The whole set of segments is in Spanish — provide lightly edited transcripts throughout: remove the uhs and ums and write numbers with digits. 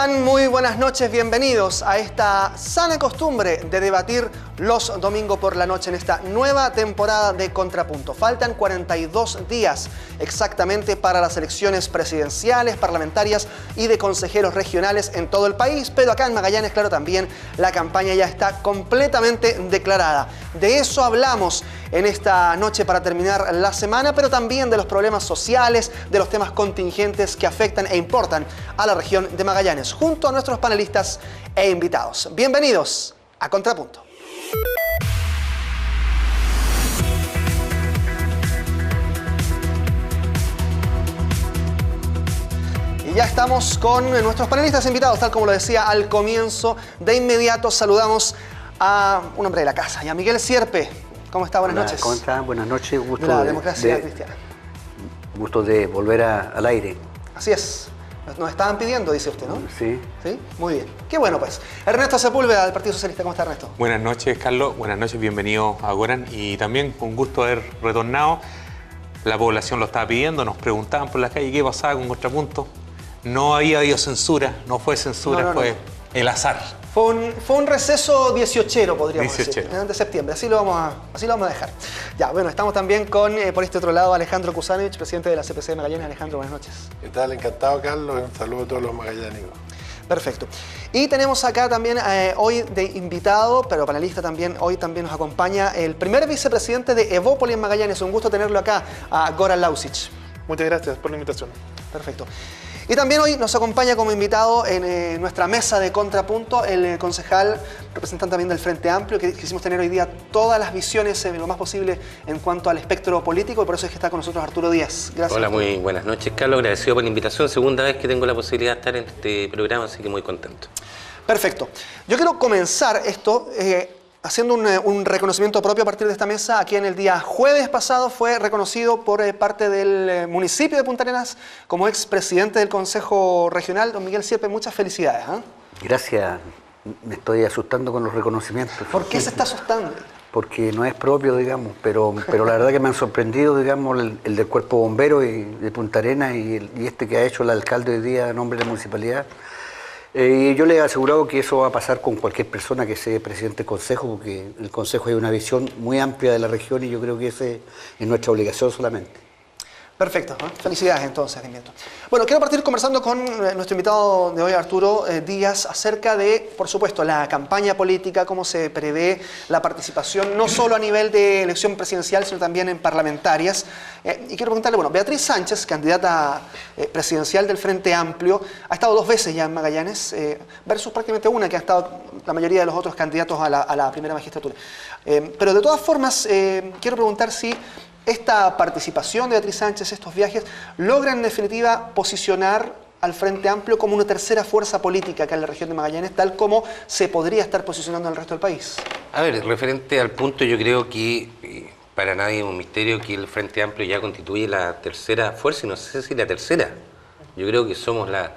están? Muy buenas noches, bienvenidos a esta sana costumbre de debatir los domingos por la noche en esta nueva temporada de Contrapunto. Faltan 42 días exactamente para las elecciones presidenciales, parlamentarias y de consejeros regionales en todo el país, pero acá en Magallanes, claro, también la campaña ya está completamente declarada. De eso hablamos en esta noche para terminar la semana, pero también de los problemas sociales, de los temas contingentes que afectan e importan a la región de Magallanes, junto a nuestros panelistas e invitados. Bienvenidos a Contrapunto. Y ya estamos con nuestros panelistas invitados, tal como lo decía al comienzo. De inmediato saludamos a un hombre de la casa, a Miguel Sierpe. ¿Cómo está? Buenas noches. ¿Cómo está? Buenas noches. Gusto de la democracia cristiana. Gusto de volver al aire. Así es. Nos estaban pidiendo, dice usted, ¿no? Sí. ¿Sí? Muy bien. Qué bueno, pues. Ernesto Sepúlveda, del Partido Socialista. ¿Cómo está, Ernesto? Buenas noches, Carlos. Buenas noches, bienvenido a Goran. Y también un gusto haber retornado. La población lo estaba pidiendo, nos preguntaban por la calle qué pasaba con Contrapunto. No había habido censura, no fue censura, fue el azar. Fue un receso 18ero, podríamos 18. decir, de septiembre. Así lo vamos a dejar. Ya, bueno, estamos también con, por este otro lado, Alejandro Kusanovich, presidente de la CPC de Magallanes. Alejandro, buenas noches. ¿Qué tal? Encantado, Carlos. Un saludo a todos los magallánicos. Perfecto. Y tenemos acá también hoy de invitado, pero panelista también, hoy también nos acompaña el primer vicepresidente de Evópoli en Magallanes. Un gusto tenerlo acá, a Goran Lausic. Muchas gracias por la invitación. Perfecto. Y también hoy nos acompaña como invitado en nuestra mesa de Contrapunto el concejal, representante también del Frente Amplio, que quisimos tener hoy día todas las visiones lo más posible en cuanto al espectro político, y por eso es que está con nosotros Arturo Díaz. Gracias. Hola, muy buenas noches, Carlos. Agradecido por la invitación. Segunda vez que tengo la posibilidad de estar en este programa, así que muy contento. Perfecto. Yo quiero comenzar esto haciendo un reconocimiento propio a partir de esta mesa. Aquí en el día jueves pasado fue reconocido por parte del municipio de Punta Arenas como expresidente del Consejo Regional, don Miguel Sierpe. Muchas felicidades. Gracias. Me estoy asustando con los reconocimientos. ¿Por qué se está asustando? Porque no es propio, digamos, pero la verdad que me han sorprendido, digamos, el del Cuerpo Bombero y de Punta Arenas y este que ha hecho el alcalde hoy día a nombre de la municipalidad. Y yo le he asegurado que eso va a pasar con cualquier persona que sea presidente del Consejo, porque el Consejo hay una visión muy amplia de la región y yo creo que esa es nuestra obligación solamente. Perfecto, ¿no? Felicidades entonces, de inmediato. Bueno, quiero partir conversando con nuestro invitado de hoy, Arturo Díaz, acerca de, por supuesto, la campaña política, cómo se prevé la participación, no solo a nivel de elección presidencial, sino también en parlamentarias. Y quiero preguntarle, bueno, Beatriz Sánchez, candidata presidencial del Frente Amplio, ha estado 2 veces ya en Magallanes, versus prácticamente una que ha estado la mayoría de los otros candidatos a la primera magistratura. Pero de todas formas, quiero preguntar si esta participación de Beatriz Sánchez, estos viajes, logran en definitiva posicionar al Frente Amplio como una tercera fuerza política acá en la región de Magallanes, tal como se podría estar posicionando en el resto del país. A ver, referente al punto, yo creo que para nadie es un misterio que el Frente Amplio ya constituye la tercera fuerza, y no sé si la tercera. Yo creo que somos la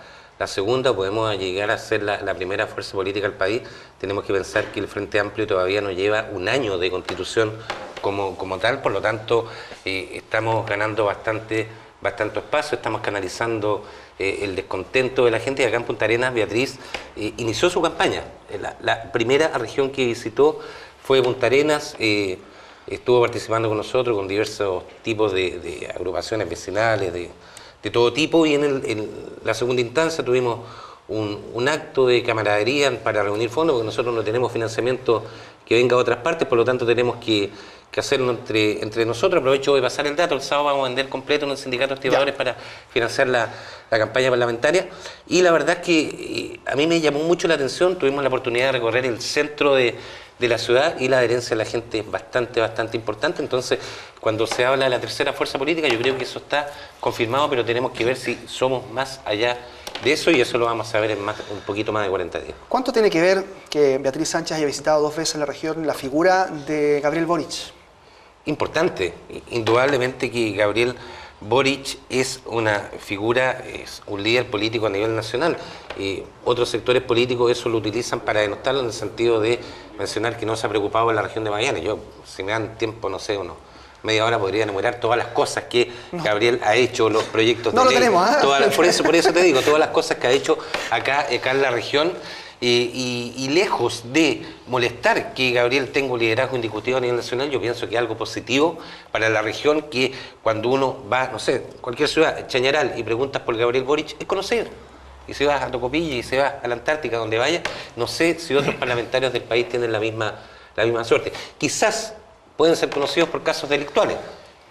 segunda, podemos llegar a ser la primera fuerza política del país. Tenemos que pensar que el Frente Amplio todavía no lleva un año de constitución como tal, por lo tanto estamos ganando bastante espacio, estamos canalizando el descontento de la gente, y acá en Punta Arenas Beatriz inició su campaña. La primera región que visitó fue Punta Arenas, estuvo participando con nosotros con diversos tipos de agrupaciones vecinales, de todo tipo, y en la segunda instancia tuvimos un acto de camaradería para reunir fondos, porque nosotros no tenemos financiamiento que venga de otras partes, por lo tanto tenemos que hacerlo entre nosotros. Aprovecho de pasar el dato, el sábado vamos a vender completo en el sindicato de estibadores para financiar la campaña parlamentaria, y la verdad es que a mí me llamó mucho la atención. Tuvimos la oportunidad de recorrer el centro de la ciudad y la adherencia de la gente es bastante importante. Entonces, cuando se habla de la tercera fuerza política, yo creo que eso está confirmado, pero tenemos que ver si somos más allá de eso, y eso lo vamos a ver en un poquito más de 40 días. ¿Cuánto tiene que ver que Beatriz Sánchez haya visitado 2 veces la región la figura de Gabriel Boric? Importante, indudablemente que Gabriel Boric es una figura, es un líder político a nivel nacional. Otros sectores políticos eso lo utilizan para denostarlo, en el sentido de mencionar que no se ha preocupado en la región de Magallanes. Yo, si me dan tiempo, no sé, unos media hora podría enumerar todas las cosas que Gabriel ha hecho, los proyectos No de lo ley, tenemos, ¿eh? por eso te digo, todas las cosas que ha hecho acá en la región. Y lejos de molestar que Gabriel tenga un liderazgo indiscutido a nivel nacional, yo pienso que es algo positivo para la región, que cuando uno va, no sé, cualquier ciudad, Chañaral, y preguntas por Gabriel Boric, es conocido. Y si vas a Tocopilla y se va a la Antártica, donde vaya, no sé si otros parlamentarios del país tienen la misma suerte. Quizás pueden ser conocidos por casos delictuales,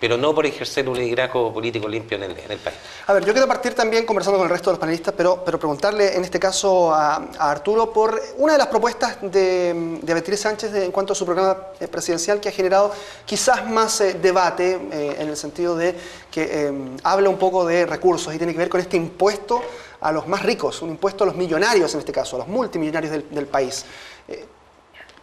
pero no por ejercer un liderazgo político limpio en el país. A ver, yo quiero partir también conversando con el resto de los panelistas, pero preguntarle en este caso a Arturo por una de las propuestas de Beatriz Sánchez en cuanto a su programa presidencial, que ha generado quizás más debate en el sentido de que habla un poco de recursos y tiene que ver con este impuesto a los más ricos, un impuesto a los millonarios en este caso, a los multimillonarios del país.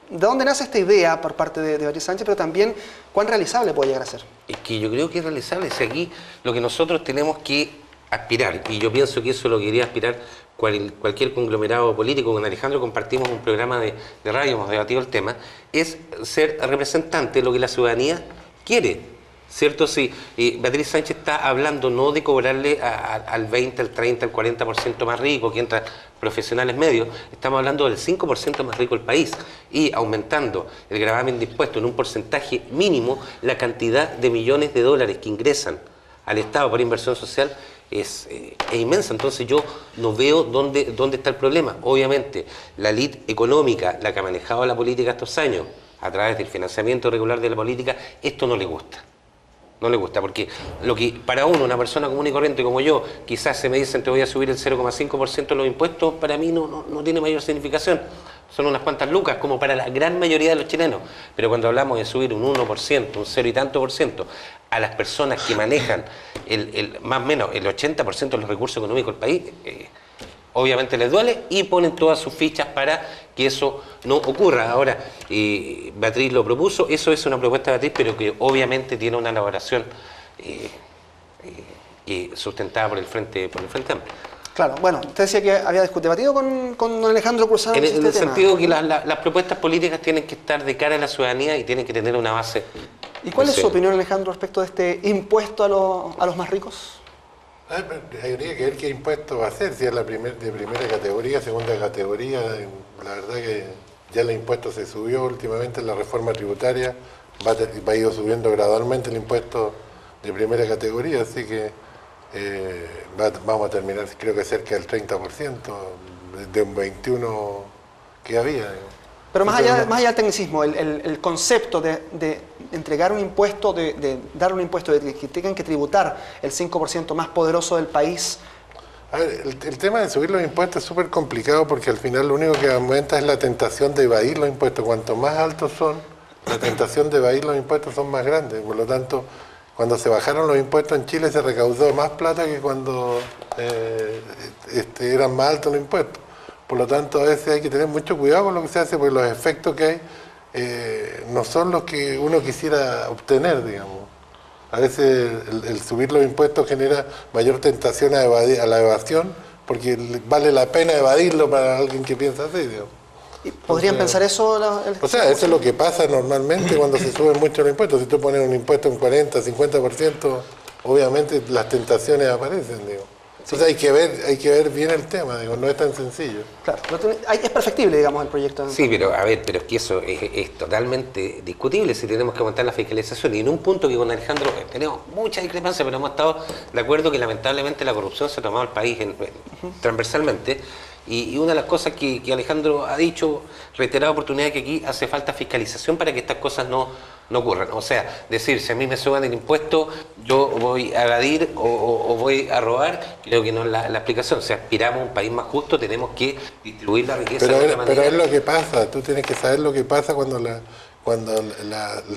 ¿De dónde nace esta idea por parte de Beatriz Sánchez, pero también cuán realizable puede llegar a ser? Es que yo creo que es realizable. Si aquí lo que nosotros tenemos que aspirar, y yo pienso que eso lo quería aspirar cualquier conglomerado político. Con Alejandro compartimos un programa de radio, hemos debatido el tema, es ser representante de lo que la ciudadanía quiere. ¿Cierto? Sí, Beatriz Sánchez está hablando no de cobrarle al 20, al 30, al 40% más rico, que entran profesionales medios, estamos hablando del 5% más rico del país, y aumentando el gravamen de impuestos en un porcentaje mínimo, la cantidad de millones de dólares que ingresan al Estado por inversión social es inmensa. Entonces yo no veo dónde está el problema. Obviamente, la élite económica, la que ha manejado la política estos años, a través del financiamiento regular de la política, esto no le gusta. No le gusta, porque lo que para uno, una persona común y corriente como yo, quizás se me dicen te voy a subir el 0,5% de los impuestos, para mí no tiene mayor significación. Son unas cuantas lucas, como para la gran mayoría de los chilenos. Pero cuando hablamos de subir un 1%, un 0 y tanto por ciento, a las personas que manejan más o menos el 80% de los recursos económicos del país, obviamente les duele y ponen todas sus fichas para que eso no ocurra. Ahora, Beatriz lo propuso, eso es una propuesta de Beatriz, pero que obviamente tiene una elaboración sustentada por el Frente Amplio. Claro, bueno, usted decía que había debatido con don Alejandro Cruzado en el sentido que tema. las propuestas políticas tienen que estar de cara a la ciudadanía y tienen que tener una base. ¿Y cuál es su opinión, Alejandro, respecto de este impuesto a los más ricos? Habría que ver qué impuesto va a ser, si es de primera categoría, segunda categoría. La verdad que ya el impuesto se subió últimamente en la reforma tributaria, va a ir subiendo gradualmente el impuesto de primera categoría, así que vamos a terminar creo que cerca del 30% de un 21% que había. Pero más allá del tecnicismo, el concepto de entregar un impuesto, de dar un impuesto, de que tengan que tributar el 5% más poderoso del país. A ver, el tema de subir los impuestos es súper complicado, porque al final lo único que aumenta es la tentación de evadir los impuestos. Cuanto más altos son, la tentación de evadir los impuestos son más grandes. Por lo tanto, cuando se bajaron los impuestos en Chile se recaudó más plata que cuando eran más altos los impuestos. Por lo tanto, a veces hay que tener mucho cuidado con lo que se hace, porque los efectos que hay no son los que uno quisiera obtener, digamos. A veces el subir los impuestos genera mayor tentación a la evasión, porque vale la pena evadirlo para alguien que piensa así, digamos. ¿Podrían pensar eso? O sea, eso es lo que pasa normalmente cuando se suben mucho los impuestos. Si tú pones un impuesto en 40, 50%, obviamente las tentaciones aparecen, digo. Entonces hay que ver bien el tema, digo, no es tan sencillo. Claro, es perfectible, digamos, el proyecto. Sí, pero es que eso es totalmente discutible si tenemos que aumentar la fiscalización. Y en un punto que con Alejandro tenemos mucha discrepancia, pero hemos estado de acuerdo que lamentablemente la corrupción se ha tomado el país transversalmente. Y una de las cosas que Alejandro ha dicho, reiterada oportunidad, que aquí hace falta fiscalización para que estas cosas no ocurran. O sea, decir, si a mí me suban el impuesto, yo voy a evadir o voy a robar, creo que no es la explicación. Si aspiramos a un país más justo, tenemos que distribuir la riqueza de otra manera. Pero es lo que pasa, tú tienes que saber lo que pasa cuando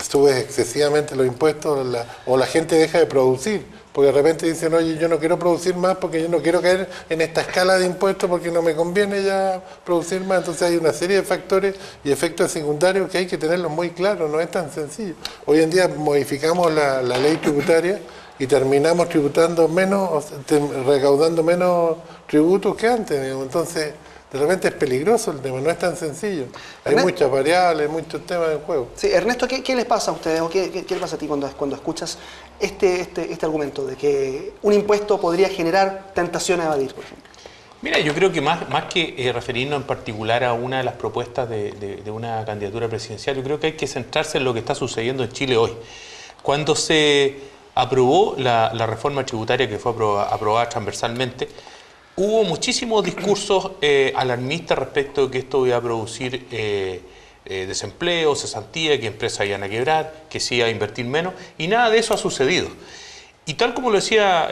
subes excesivamente los impuestos o la gente deja de producir. Porque de repente dicen, oye, yo no quiero producir más porque yo no quiero caer en esta escala de impuestos porque no me conviene ya producir más. Entonces hay una serie de factores y efectos secundarios que hay que tenerlos muy claros, no es tan sencillo. Hoy en día modificamos la ley tributaria y terminamos tributando menos, recaudando menos tributos que antes, digamos. Entonces, de repente es peligroso el tema, no es tan sencillo. Hay Ernesto. muchas variables, muchos temas en juego. Sí, Ernesto, ¿qué les pasa a ustedes o qué le pasa a ti cuando escuchas este argumento de que un impuesto podría generar tentación a evadir, por ejemplo? Mira, yo creo que más que referirnos en particular a una de las propuestas de una candidatura presidencial, yo creo que hay que centrarse en lo que está sucediendo en Chile hoy. Cuando se aprobó la reforma tributaria que fue aprobada transversalmente, hubo muchísimos discursos alarmistas respecto de que esto iba a producir desempleo, cesantía, que empresas iban a quebrar, que se iba a invertir menos, y nada de eso ha sucedido. Y tal como lo decía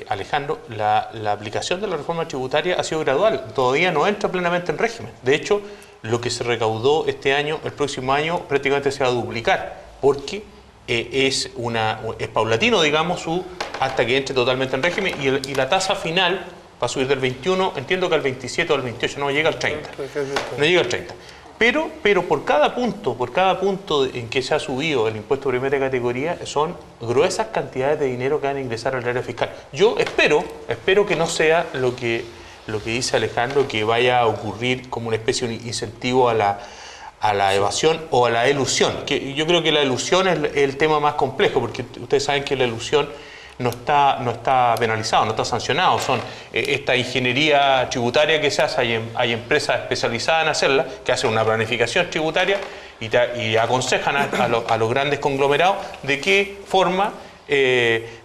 Alejandro, la aplicación de la reforma tributaria ha sido gradual, todavía no entra plenamente en régimen. De hecho, lo que se recaudó este año, el próximo año, prácticamente se va a duplicar, porque es paulatino, digamos, hasta que entre totalmente en régimen, y la tasa final va a subir del 21, entiendo que al 27 o al 28, no llega al 30. No llega al 30. Pero por cada punto en que se ha subido el impuesto de primera categoría, son gruesas cantidades de dinero que van a ingresar al área fiscal. Yo espero que no sea lo que dice Alejandro, que vaya a ocurrir como una especie de incentivo a la evasión o a la elusión. Que yo creo que la elusión es el tema más complejo, porque ustedes saben que la elusión no está penalizado, no está sancionado. Son esta ingeniería tributaria que se hace, hay empresas especializadas en hacerla, que hacen una planificación tributaria y aconsejan a los grandes conglomerados de qué forma,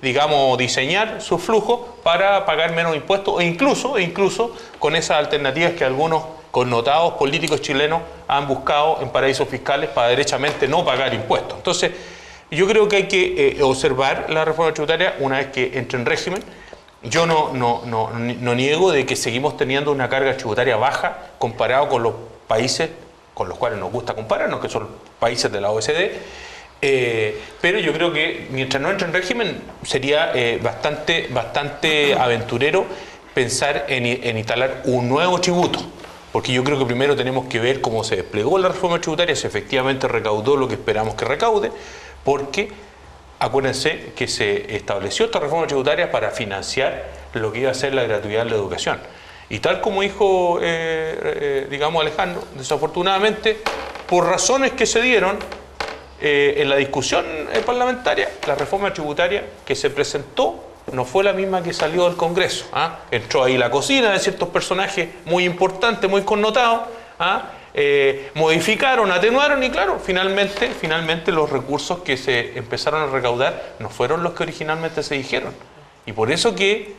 digamos, diseñar su flujo para pagar menos impuestos, e incluso con esas alternativas que algunos connotados políticos chilenos han buscado en paraísos fiscales para derechamente no pagar impuestos. Entonces, yo creo que hay que observar la reforma tributaria una vez que entre en régimen. Yo no niego de que seguimos teniendo una carga tributaria baja comparado con los países con los cuales nos gusta compararnos, que son países de la OECD, pero yo creo que mientras no entre en régimen sería bastante aventurero pensar en instalar un nuevo tributo. Porque yo creo que primero tenemos que ver cómo se desplegó la reforma tributaria, si efectivamente recaudó lo que esperamos que recaude, porque acuérdense que se estableció esta reforma tributaria para financiar lo que iba a ser la gratuidad en la educación. Y tal como dijo, digamos, Alejandro, desafortunadamente, por razones que se dieron en la discusión parlamentaria, la reforma tributaria que se presentó no fue la misma que salió del Congreso. Entró ahí la cocina de ciertos personajes muy importantes, muy connotados, modificaron, atenuaron y claro, finalmente los recursos que se empezaron a recaudar no fueron los que originalmente se dijeron. Y por eso que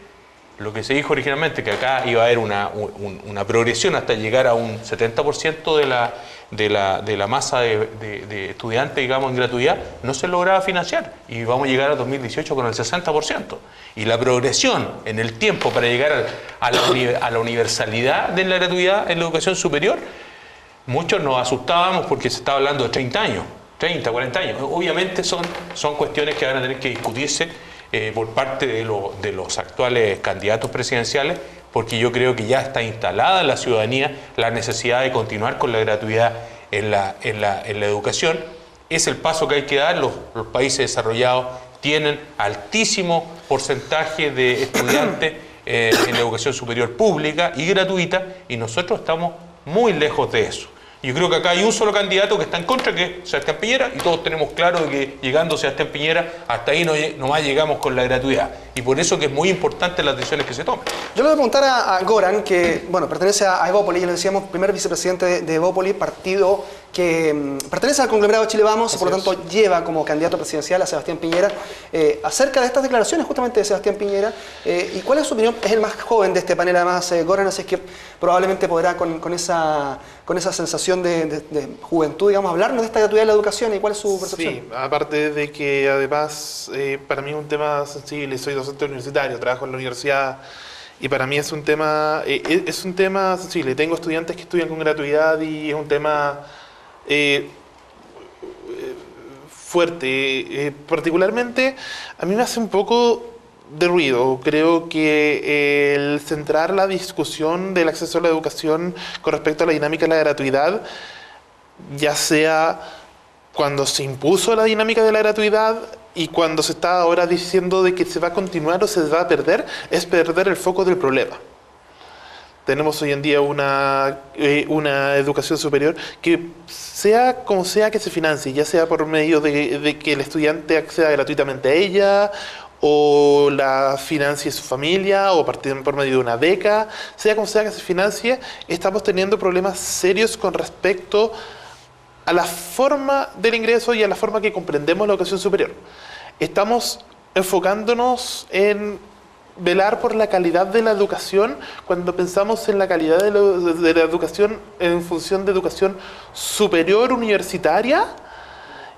lo que se dijo originalmente, que acá iba a haber una progresión hasta llegar a un 70% de la masa de estudiantes, digamos, en gratuidad, no se lograba financiar. Y vamos a llegar a 2018 con el 60%. Y la progresión en el tiempo para llegar a la universalidad de la gratuidad en la educación superior, muchos nos asustábamos porque se estaba hablando de 30 años, 30, 40 años. Obviamente son cuestiones que van a tener que discutirse por parte de los actuales candidatos presidenciales, porque yo creo que ya está instalada en la ciudadanía la necesidad de continuar con la gratuidad en la educación. Es el paso que hay que dar. Los países desarrollados tienen altísimo porcentaje de estudiantes en la educación superior pública y gratuita, y nosotros estamos muy lejos de eso. Yo creo que acá hay un solo candidato que está en contra, que es Sebastián Piñera, y todos tenemos claro de que llegando Sebastián Piñera, hasta ahí nomás llegamos con la gratuidad. Y por eso que es muy importante las decisiones que se tomen. Yo le voy a preguntar a Goran, que bueno, pertenece a Evópolis, ya lo decíamos, primer vicepresidente de Evópolis, partido que pertenece al conglomerado Chile Vamos, y por lo tanto lleva como candidato presidencial a Sebastián Piñera, acerca de estas declaraciones justamente de Sebastián Piñera, y cuál es su opinión. Es el más joven de este panel además, Goran, así es que probablemente podrá con esa sensación de juventud, digamos, hablarnos de esta gratuidad de la educación y cuál es su percepción. Sí, aparte de que además para mí es un tema sensible, soy docente universitario, trabajo en la universidad y para mí es un tema sensible. Tengo estudiantes que estudian con gratuidad y es un tema fuerte. Particularmente a mí me hace un poco de ruido. Creo que el centrar la discusión del acceso a la educación con respecto a la dinámica de la gratuidad, ya sea cuando se impuso la dinámica de la gratuidad y cuando se está ahora diciendo de que se va a continuar o se va a perder, es perder el foco del problema. tenemos hoy en día una educación superior que sea como sea que se financie, ya sea por medio de que el estudiante acceda gratuitamente a ella, o la financie su familia, o por medio de una beca, sea como sea que se financie, estamos teniendo problemas serios con respecto a la forma del ingreso y a la forma que comprendemos la educación superior. Estamos enfocándonos en velar por la calidad de la educación cuando pensamos en la calidad de la educación en función de educación superior universitaria,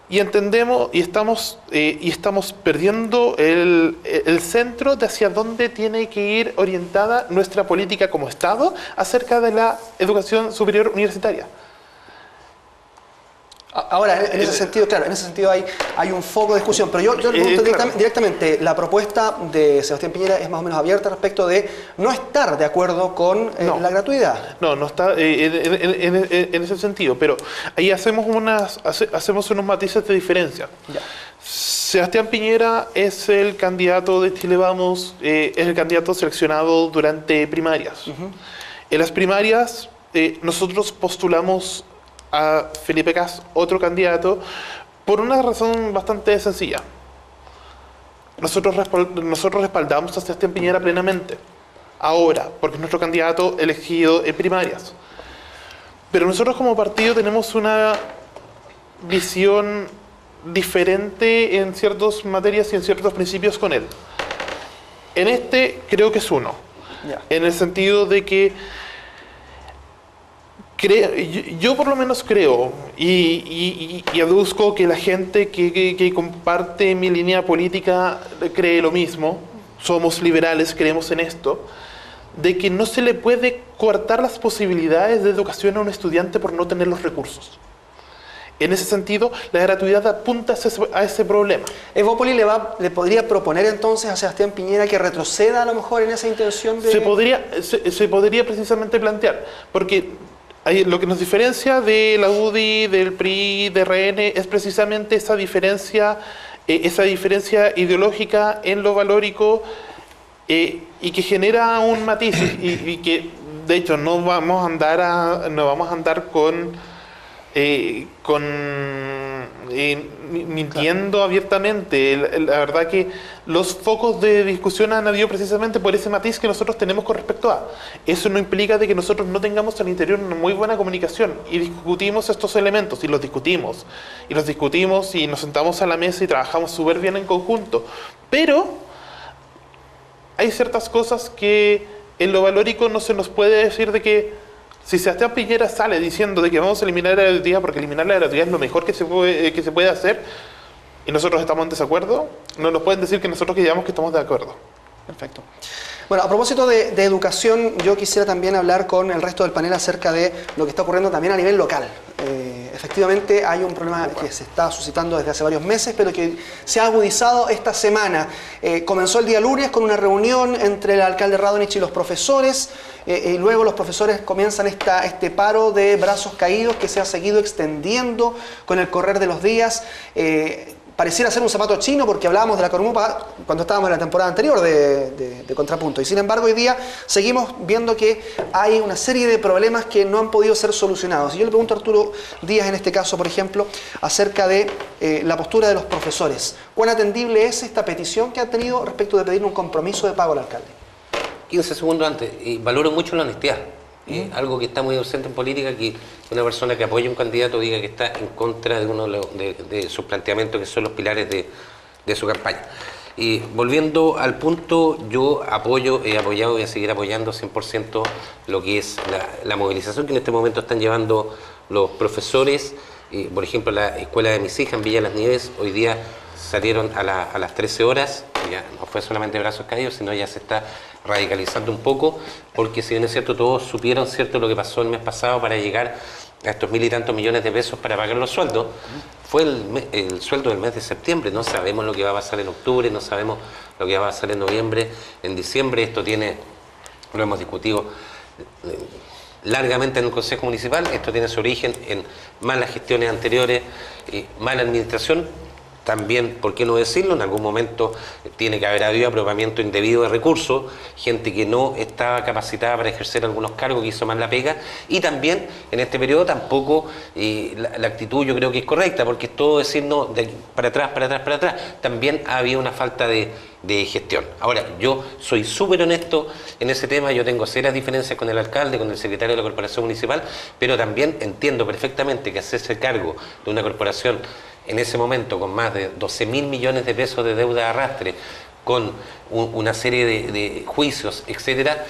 y entendemos y estamos perdiendo el centro de hacia dónde tiene que ir orientada nuestra política como Estado acerca de la educación superior universitaria. Ahora, en ese sentido, claro, en ese sentido hay un foco de discusión, pero yo le pregunto directamente, la propuesta de Sebastián Piñera es más o menos abierta respecto de no estar de acuerdo con la gratuidad. No está en ese sentido, pero ahí hacemos unos matices de diferencia. Ya. Sebastián Piñera es el candidato de Chile Vamos, es el candidato seleccionado durante primarias. En las primarias nosotros postulamos a Felipe Cas, otro candidato, por una razón bastante sencilla. Nosotros respaldamos a Sebastián Piñera plenamente, ahora, porque es nuestro candidato elegido en primarias. Pero nosotros como partido tenemos una visión diferente en ciertas materias y en ciertos principios con él. En este creo que es uno, en el sentido de que yo por lo menos creo y aduzco que la gente que comparte mi línea política cree lo mismo, somos liberales, creemos en esto, de que no se le puede coartar las posibilidades de educación a un estudiante por no tener los recursos. En ese sentido, la gratuidad apunta a ese problema. ¿Evópoli le podría proponer entonces a Sebastián Piñera que retroceda a lo mejor en esa intención de...? Se podría precisamente plantear, porque lo que nos diferencia de la UDI, del PRI, de RN, es precisamente esa diferencia ideológica en lo valórico y que genera un matiz y que de hecho no vamos a andar mintiendo abiertamente. La verdad que los focos de discusión han habido precisamente por ese matiz que nosotros tenemos con respecto a. Eso no implica de que nosotros no tengamos al interior una muy buena comunicación y discutimos estos elementos y los discutimos y nos sentamos a la mesa y trabajamos súper bien en conjunto. Pero hay ciertas cosas que en lo valórico no se nos puede decir de que si Sebastián Piñera sale diciendo de que vamos a eliminar la gratuidad porque eliminar la gratuidad es lo mejor que se puede hacer y nosotros estamos en desacuerdo, no nos pueden decir que nosotros digamos que estamos de acuerdo. Perfecto. Bueno, a propósito de educación, yo quisiera también hablar con el resto del panel acerca de lo que está ocurriendo también a nivel local. Efectivamente hay un problema que se está suscitando desde hace varios meses, pero que se ha agudizado esta semana. Comenzó el día lunes con una reunión entre el alcalde Radonich y los profesores, y luego los profesores comienzan este paro de brazos caídos que se ha seguido extendiendo con el correr de los días. Pareciera ser un zapato chino porque hablábamos de la Corumupa cuando estábamos en la temporada anterior de Contrapunto. Y sin embargo hoy día seguimos viendo que hay una serie de problemas que no han podido ser solucionados. Y yo le pregunto a Arturo Díaz en este caso, por ejemplo, acerca de la postura de los profesores. ¿Cuán atendible es esta petición que ha tenido respecto de pedir un compromiso de pago al alcalde? 15 segundos antes. Y valoro mucho la honestidad. Algo que está muy ausente en política, que una persona que apoya a un candidato diga que está en contra de uno de sus planteamientos, que son los pilares de su campaña. Y volviendo al punto, yo he apoyado y voy a seguir apoyando 100% lo que es la movilización que en este momento están llevando los profesores. Por ejemplo, la escuela de mis hijas en Villa Las Nieves, hoy día salieron a las 13 horas, ya no fue solamente brazos caídos, sino ya se está radicalizando un poco, porque si bien es cierto, todos supieron lo que pasó el mes pasado para llegar a estos 1.000 y tantos millones de pesos para pagar los sueldos, fue el sueldo del mes de septiembre. No sabemos lo que va a pasar en octubre, no sabemos lo que va a pasar en noviembre, en diciembre. Lo hemos discutido largamente en el Consejo Municipal. Esto tiene su origen en malas gestiones anteriores, mala administración, también, ¿por qué no decirlo? En algún momento tiene que haber habido apropiamiento indebido de recursos, gente que no estaba capacitada para ejercer algunos cargos, que hizo mal la pega, y también en este periodo tampoco la actitud yo creo que es correcta, porque es todo decir no, de aquí para atrás, para atrás, para atrás. También ha habido una falta de gestión. Ahora, yo soy súper honesto en ese tema, yo tengo serias diferencias con el alcalde, con el secretario de la corporación municipal, pero también entiendo perfectamente que hacerse cargo de una corporación en ese momento con más de 12.000 millones de pesos de deuda de arrastre, con una serie de juicios, etcétera,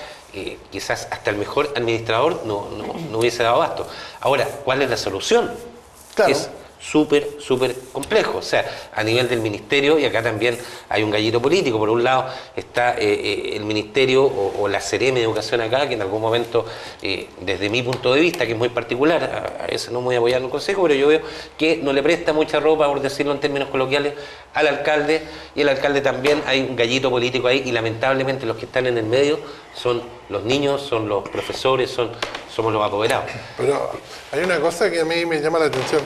quizás hasta el mejor administrador no hubiese dado abasto. Ahora, ¿cuál es la solución? Claro. Es súper complejo. O sea, a nivel del ministerio, y acá también hay un gallito político. Por un lado está el ministerio o la Seremi de Educación acá, que en algún momento, desde mi punto de vista, que es muy particular, a veces no me voy a apoyar en un consejo, pero yo veo que no le presta mucha ropa, por decirlo en términos coloquiales, al alcalde, y el alcalde también, hay un gallito político ahí, y lamentablemente los que están en el medio son los niños, son los profesores, somos los apoderados. Pero hay una cosa que a mí me llama la atención.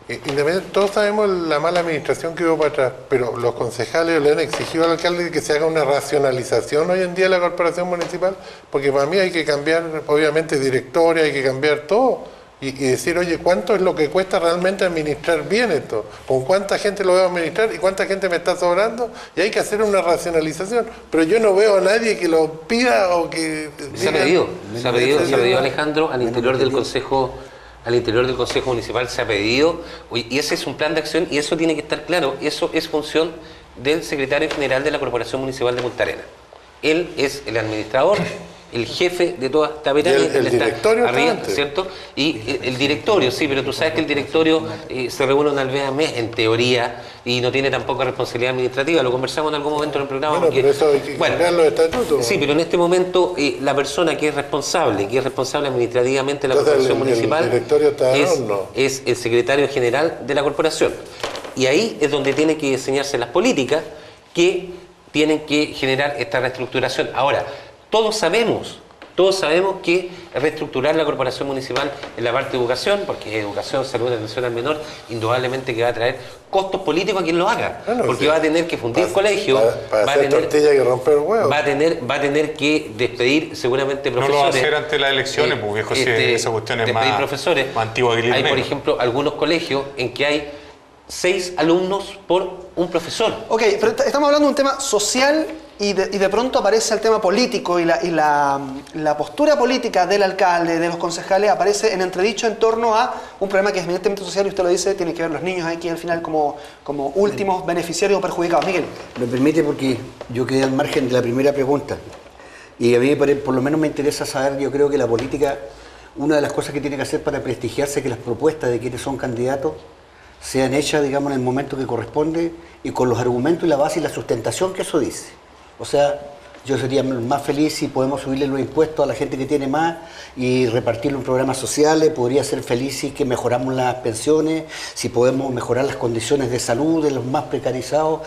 Independientemente, todos sabemos la mala administración que hubo para atrás, pero los concejales le han exigido al alcalde que se haga una racionalización hoy en día de la corporación municipal, porque para mí hay que cambiar, obviamente, directoria, hay que cambiar todo, y decir, oye, ¿cuánto es lo que cuesta realmente administrar bien esto? ¿Con cuánta gente lo voy a administrar y cuánta gente me está sobrando? Y hay que hacer una racionalización, pero yo no veo a nadie que lo pida o que... Se ha pedido, Alejandro, al interior del Consejo... Al interior del Consejo Municipal se ha pedido, y ese es un plan de acción, y eso tiene que estar claro, eso es función del secretario general de la Corporación Municipal de Punta Arenas. Él es el administrador, el jefe de toda esta pirámide. El directorio arriba, ¿cierto? Y el directorio, sí, pero tú sabes que el directorio se reúne una vez al mes, en teoría, y no tiene tampoco responsabilidad administrativa. Lo conversamos en algún momento en el programa. Bueno, pero eso hay que cambiar los estatutos. Sí, pero en este momento la persona que es responsable administrativamente de la corporación municipal, el directorio está es el secretario general de la corporación. Y ahí es donde tienen que diseñarse las políticas que tienen que generar esta reestructuración. Ahora, todos sabemos que reestructurar la corporación municipal en la parte de educación, porque educación, salud, atención al menor, indudablemente que va a traer costos políticos a quien lo haga, porque sí, va a tener que fundir colegios, va a tener que despedir seguramente profesores. No lo va a hacer ante las elecciones, porque viejo, si esa cuestión es más antigua que el Hay, por ejemplo, algunos colegios en que hay 6 alumnos por un profesor. Ok, pero estamos hablando de un tema social y de pronto aparece el tema político y la postura política del alcalde, de los concejales, aparece en entredicho en torno a un problema que es evidentemente social, y usted lo dice, tiene que ver los niños aquí al final como últimos beneficiarios o perjudicados. Miguel. Me permite, porque yo quedé al margen de la primera pregunta, y a mí por lo menos me interesa saber, yo creo que la política, una de las cosas que tiene que hacer para prestigiarse es que las propuestas de quienes son candidatos sean hechas, digamos, en el momento que corresponde y con los argumentos y la base y la sustentación que eso dice. O sea, yo sería más feliz si podemos subirle los impuestos a la gente que tiene más y repartirlo en programas sociales. Podría ser feliz si que mejoramos las pensiones, si podemos mejorar las condiciones de salud de los más precarizados,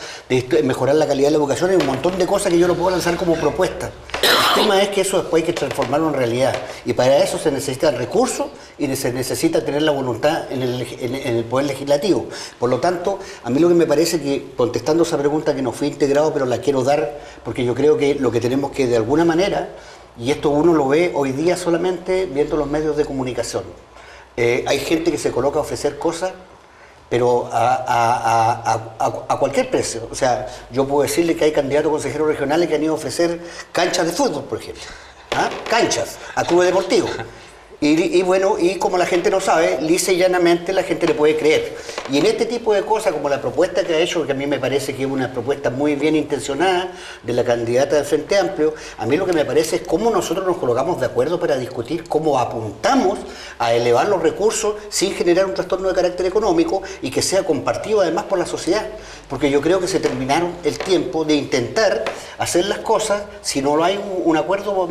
mejorar la calidad de la educación. Hay un montón de cosas que yo lo puedo lanzar como propuesta. El tema es que eso después hay que transformarlo en realidad, y para eso se necesitan recursos y se necesita tener la voluntad en el Poder Legislativo. Por lo tanto, a mí lo que me parece que, contestando esa pregunta que no fui integrado, pero la quiero dar, porque yo creo que lo que tenemos que de alguna manera, y esto uno lo ve hoy día solamente viendo los medios de comunicación, hay gente que se coloca a ofrecer cosas, pero a cualquier precio. O sea, yo puedo decirle que hay candidatos consejeros regionales que han ido a ofrecer canchas de fútbol, por ejemplo. Canchas a clubes deportivos. Y bueno, y como la gente no sabe, lisa y llanamente la gente le puede creer. Y en este tipo de cosas, como la propuesta que ha hecho, que a mí me parece que es una propuesta muy bien intencionada de la candidata del Frente Amplio, a mí lo que me parece es cómo nosotros nos colocamos de acuerdo para discutir cómo apuntamos a elevar los recursos sin generar un trastorno de carácter económico y que sea compartido además por la sociedad. Porque yo creo que se terminaron el tiempo de intentar hacer las cosas si no hay un acuerdo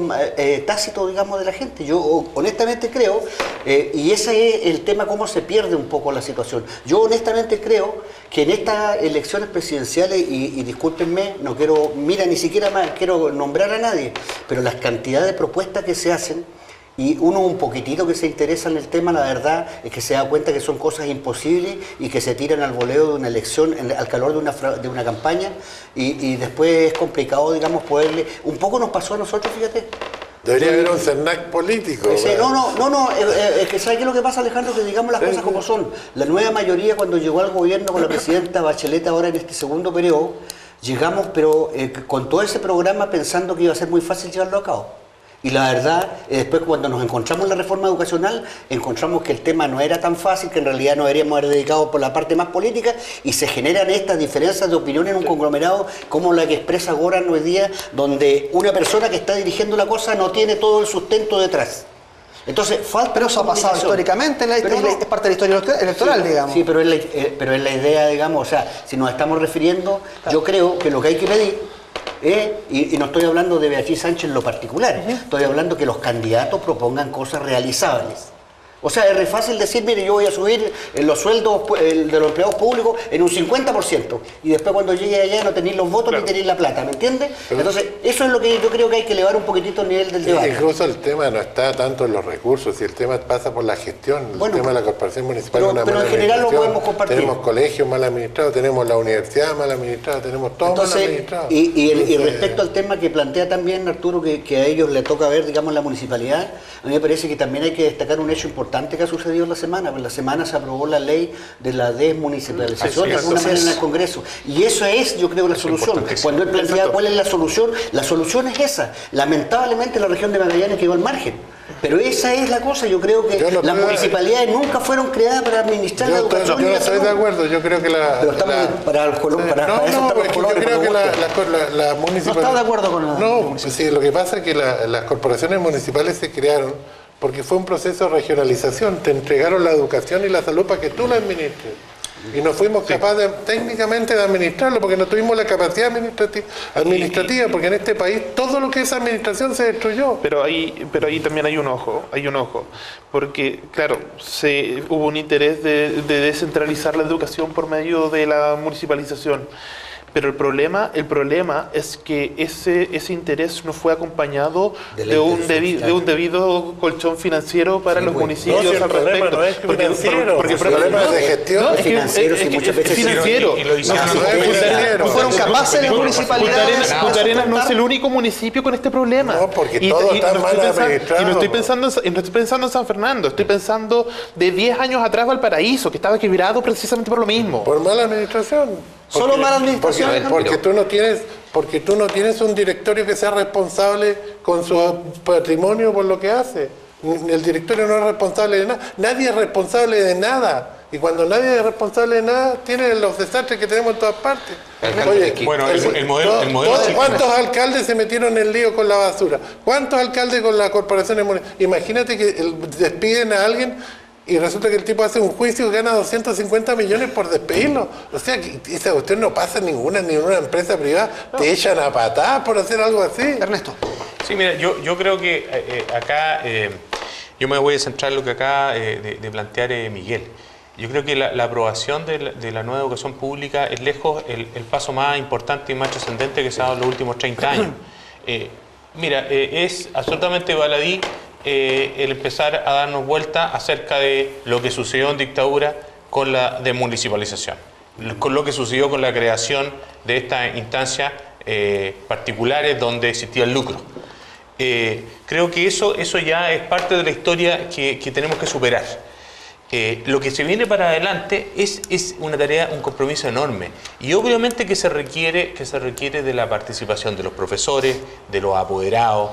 tácito, digamos, de la gente. Yo honestamente creo, y ese es el tema, cómo se pierde un poco la situación. Yo honestamente creo que en estas elecciones presidenciales, y discúlpenme, no quiero, mira, ni siquiera más quiero nombrar a nadie, pero las cantidades de propuestas que se hacen Y uno un poquitito que se interesa en el tema, la verdad es que se da cuenta que son cosas imposibles y que se tiran al voleo de una elección, al calor de una campaña, y después es complicado, digamos, poderle... Un poco nos pasó a nosotros, fíjate. Debería haber un CERNAC político. Es que ¿sabes qué es lo que pasa, Alejandro? Que digamos las cosas como son. La nueva mayoría, cuando llegó al gobierno con la presidenta Bachelet ahora en este segundo periodo, llegamos pero con todo ese programa pensando que iba a ser muy fácil llevarlo a cabo. Y la verdad, después cuando nos encontramos en la reforma educacional, encontramos que el tema no era tan fácil, que en realidad nos deberíamos haber dedicado por la parte más política, y se generan estas diferencias de opinión en un conglomerado como la que expresa Goran hoy día, donde una persona que está dirigiendo la cosa no tiene todo el sustento detrás. Entonces, falta... Pero eso ha pasado históricamente, es parte de la historia electoral, digamos. Sí, pero es la idea, digamos, o sea, si nos estamos refiriendo, yo creo que lo que hay que pedir... y no estoy hablando de Beatriz Sánchez en lo particular, estoy hablando que los candidatos propongan cosas realizables. O sea, es re fácil decir, mire, yo voy a subir los sueldos de los empleados públicos en un 50%, y después cuando llegue allá no tenéis los votos ni tenéis la plata, ¿me entiendes? Entonces, eso es lo que yo creo que hay que elevar un poquitito el nivel del debate. Incluso el tema no está tanto en los recursos, y el tema pasa por la gestión, el tema de la corporación municipal. Pero en general lo podemos compartir. Tenemos colegios mal administrados, tenemos la universidad mal administrada, tenemos todo mal administrado. Y respecto al tema que plantea también Arturo, que a ellos le toca ver, digamos, la municipalidad, a mí me parece que también hay que destacar un hecho importante que ha sucedido en la semana. Pues la semana se aprobó la ley de la desmunicipalización de alguna manera en el Congreso. Y eso es, yo creo, la solución. Cuando él plantea cuál es la solución es esa. Lamentablemente la región de Magallanes quedó al margen. Pero esa es la cosa, yo creo que las municipalidades nunca fueron creadas para administrar la educación. Yo no estoy de acuerdo, yo creo que la... Pero estamos para yo creo que la municipalidad... ¿No está de acuerdo con la... No, sí, lo que pasa es que las corporaciones municipales se crearon porque fue un proceso de regionalización, te entregaron la educación y la salud para que tú la administres. Y no fuimos capaces técnicamente de administrarlo, porque no tuvimos la capacidad administrativa, porque en este país todo lo que es administración se destruyó. Pero ahí también hay un ojo, porque claro, hubo un interés de descentralizar la educación por medio de la municipalización. Pero el problema es que ese interés no fue acompañado de un debido colchón financiero para los municipios al respecto. No es financiero, porque el problema es de gestión. No, es financiero, sí, muchas veces financiero. No fueron capaces las municipalidades. Punta Arenas no es el único municipio con este problema. No, porque todo está mal administrado. Y no estoy pensando en San Fernando, estoy pensando de 10 años atrás Valparaíso, que estaba quebrado precisamente por lo mismo. Por mala administración. Solo mala administración. Porque tú no tienes un directorio que sea responsable con su patrimonio por lo que hace. El directorio no es responsable de nada. Nadie es responsable de nada. Y cuando nadie es responsable de nada, tiene los desastres que tenemos en todas partes. Oye, bueno, el modelo ¿cuántos alcaldes se metieron en el lío con la basura? ¿Cuántos alcaldes con las corporaciones municipales? Imagínate que despiden a alguien y resulta que el tipo hace un juicio y gana 250 millones por despedirlo. O sea, que esa cuestión no pasa en ninguna empresa privada. No. Te echan a patadas por hacer algo así. Ernesto. Sí, mira, yo creo que acá, yo me voy a centrar en lo que acaba de plantear Miguel. Yo creo que la aprobación de la nueva educación pública es lejos el paso más importante y más trascendente que se ha dado en los últimos 30 años. Mira, es absolutamente baladí el empezar a darnos vuelta acerca de lo que sucedió en dictadura con la desmunicipalización, con lo que sucedió con la creación de estas instancias particulares donde existía el lucro. Creo que eso ya es parte de la historia que tenemos que superar. Lo que se viene para adelante es una tarea, un compromiso enorme, y obviamente que se requiere de la participación de los profesores, de los apoderados,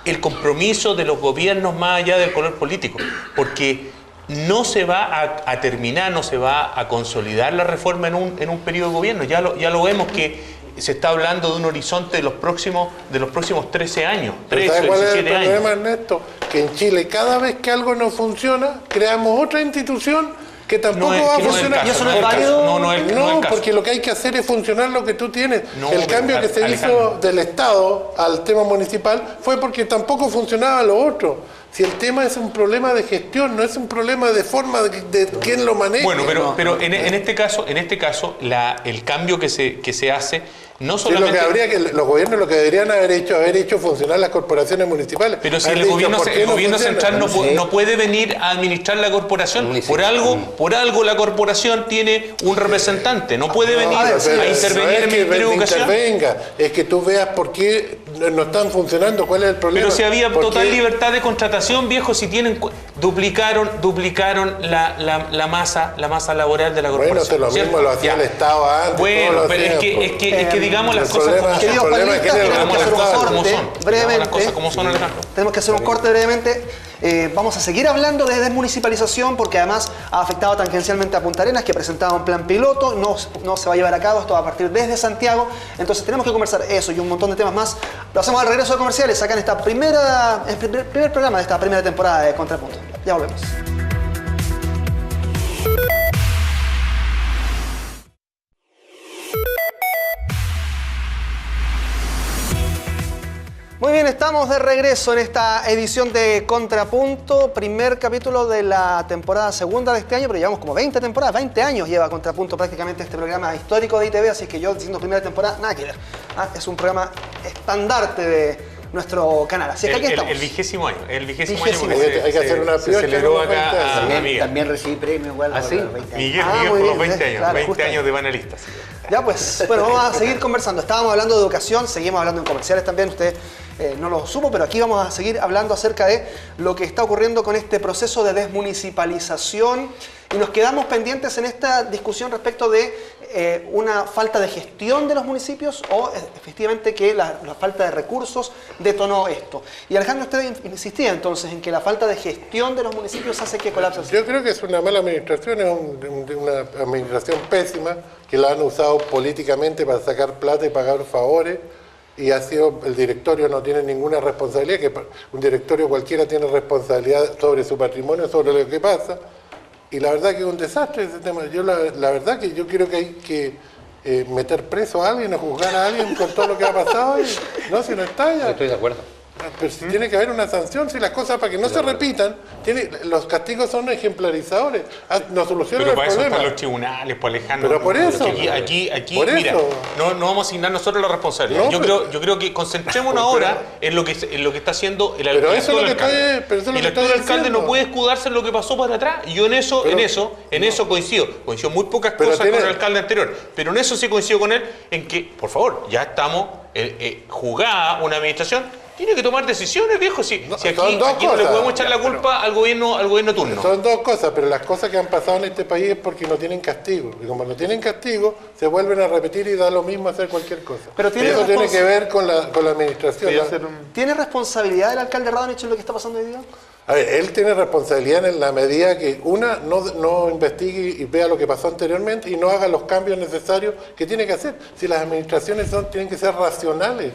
el compromiso de los gobiernos más allá del color político, porque no se va a terminar, no se va a consolidar la reforma en un periodo de gobierno. Ya lo vemos que se está hablando de un horizonte de los próximos 13 años, 13 o 17 años. ¿Cuál es el problema, Ernesto? Que en Chile cada vez que algo no funciona, creamos otra institución que tampoco va a funcionar. ¿Y eso no es válido? No, porque lo que hay que hacer es funcionar lo que tú tienes. El cambio que se hizo del Estado al tema municipal fue porque tampoco funcionaba lo otro. Si el tema es un problema de gestión, no es un problema de forma de quién lo maneja. Bueno, pero en este caso, el cambio que se hace no Sí, solamente... los gobiernos lo que deberían haber hecho funcionar las corporaciones municipales. Pero si Haber el dicho, gobierno, ¿por qué el no gobierno funciona? central no puede venir a administrar la corporación. Por algo la corporación tiene un representante. No puede venir a ver, a intervenir en el Ministerio de Educación. Intervenga, es que tú veas por qué no están funcionando, cuál es el problema. Pero si había ¿Por total qué? libertad de contratación, viejo, si tienen duplicaron la masa laboral de la Bueno, corporación. lo mismo lo hacía el Estado antes. Bueno, todos lo pero hacían, es que digamos las el cosas problema- como el son. Queridos problema es que panelistas, en el tenemos que hacer un Estado- como corte son. Digamos las brevemente. cosas como son, Alejandro. Tenemos que hacer un corte brevemente. Vamos a seguir hablando de desmunicipalización porque además ha afectado tangencialmente a Punta Arenas, que presentaba un plan piloto. No se va a llevar a cabo, esto va a partir desde Santiago. Entonces tenemos que conversar eso y un montón de temas más. Lo hacemos al regreso de comerciales, acá en esta el primer programa de esta primera temporada de Contrapunto. Ya volvemos. Muy bien, estamos de regreso en esta edición de Contrapunto, primer capítulo de la temporada segunda de este año, pero llevamos como 20 temporadas, 20 años lleva Contrapunto prácticamente este programa histórico de ITV, así que yo diciendo primera temporada, nada que ver. Es un programa estandarte de nuestro canal, así que aquí estamos. El 20º año. El 20º año Vigésimo. porque Hay que hacer una se piocha, celebró ¿no? acá a También, Miguel. también recibí premio igual. ¿Ah, sí? por los 20 años. Miguel muy por los bien, 20 años, claro, 20 justo. años de panelistas. Ya pues, bueno, vamos a seguir conversando. Estábamos hablando de educación, seguimos hablando en comerciales también, usted no lo supo, pero aquí vamos a seguir hablando acerca de lo que está ocurriendo con este proceso de desmunicipalización y nos quedamos pendientes en esta discusión respecto de una falta de gestión de los municipios o efectivamente que la falta de recursos detonó esto. Y Alejandro, usted insistía entonces en que la falta de gestión de los municipios hace que colapse. Yo creo que es una mala administración, es una administración pésima que la han usado políticamente para sacar plata y pagar favores y ha sido, el directorio no tiene ninguna responsabilidad, que un directorio cualquiera tiene responsabilidad sobre su patrimonio, sobre lo que pasa y la verdad que es un desastre ese tema. Yo la verdad que yo creo que hay que meter preso a alguien o juzgar a alguien con todo lo que ha pasado y no, si no está ya. Estoy de acuerdo. Pero si tiene que haber una sanción, si las cosas para que no se repitan, los castigos son ejemplarizadores, no solucionan Pero el para eso problema. están los tribunales, pues Alejandro. Pero por eso. Aquí Por mira, eso. no vamos a asignar nosotros la responsabilidad. No, yo creo que concentrémonos ahora en lo que está haciendo el Pero alcalde. eso es lo que estoy- pero eso es lo El que actual estoy alcalde diciendo. no puede escudarse en lo que pasó para atrás. Y yo en eso coincido. Coincido muy pocas Pero cosas tiene- con el alcalde anterior. Pero en eso sí coincido con él, en que, por favor, ya estamos jugada una administración. Tiene que tomar decisiones, viejo. Si No, aquí son dos no le cosas. podemos echar la culpa al gobierno turno. Son dos cosas, pero las cosas que han pasado en este país es porque no tienen castigo. Y como no tienen castigo, se vuelven a repetir y da lo mismo hacer cualquier cosa. Pero tiene eso tiene respons- que ver con la administración. ¿Tiene responsabilidad el alcalde Radonich en lo que está pasando hoy día? A ver, él tiene responsabilidad en la medida que, una, no investigue y vea lo que pasó anteriormente y no haga los cambios necesarios que tiene que hacer. Si las administraciones tienen que ser racionales.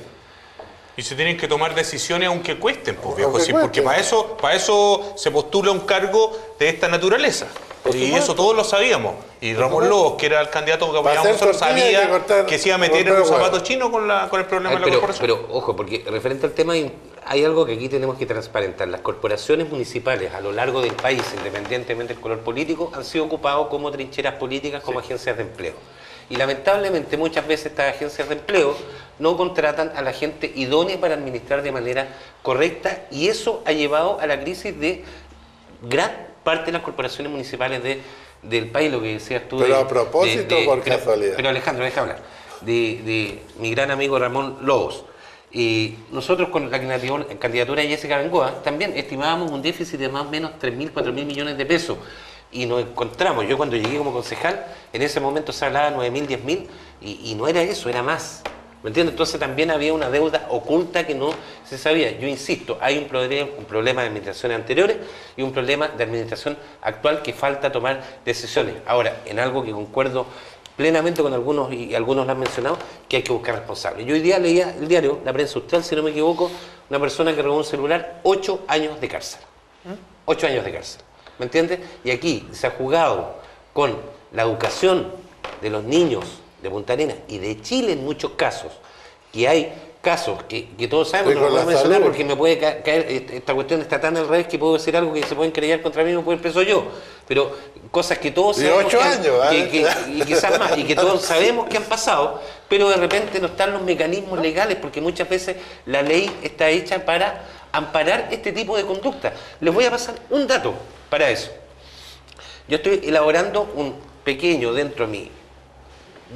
Y se tienen que tomar decisiones aunque cuesten, pues, viejo, Aunque sí, porque cuesten. para eso se postula un cargo de esta naturaleza. Por Y supuesto. eso todos lo sabíamos. Y Ramón Lobos, que era el candidato que apoyábamos hacer nosotros, tortilla hay que sabía cortar- que se iba a meter en romper un huevos. zapato chino con el problema de la corporación. Pero ojo, porque referente al tema hay algo que aquí tenemos que transparentar. Las corporaciones municipales a lo largo del país, independientemente del color político, han sido ocupados como trincheras políticas, como agencias de empleo. Y lamentablemente muchas veces estas agencias de empleo no contratan a la gente idónea para administrar de manera correcta y eso ha llevado a la crisis de gran parte de las corporaciones municipales del país, lo que decías tú. Pero a propósito, por casualidad. Pero Alejandro, deja hablar. De mi gran amigo Ramón Lobos. Y nosotros con la candidatura de Jessica Bengoa también estimábamos un déficit de más o menos 3.000, 4.000 millones de pesos. Y nos encontramos, yo cuando llegué como concejal, en ese momento se hablaba de 9.000, 10.000, y no era eso, era más. ¿Me entiendes? Entonces también había una deuda oculta que no se sabía. Yo insisto, hay un problema de administraciones anteriores y un problema de administración actual que falta tomar decisiones. Ahora, en algo que concuerdo plenamente con algunos, y algunos lo han mencionado, que hay que buscar responsables. Yo hoy día leía el diario La Prensa Austral, si no me equivoco, una persona que robó un celular, 8 años de cárcel. 8 años de cárcel. ¿Me entiendes? Y aquí se ha jugado con la educación de los niños de Punta Arenas y de Chile en muchos casos, que hay casos que todos sabemos, Sí, no lo con voy a la mencionar salud. porque me puede caer, esta cuestión está tan al revés que puedo decir algo que se pueden querellar contra mí, me puedo empezar yo, pero cosas que todos Y sabemos 8 años, y quizás más, y que todos sabemos que han pasado, pero de repente no están los mecanismos legales, porque muchas veces la ley está hecha para amparar este tipo de conducta. Les voy a pasar un dato para eso. Yo estoy elaborando un pequeño, dentro de mi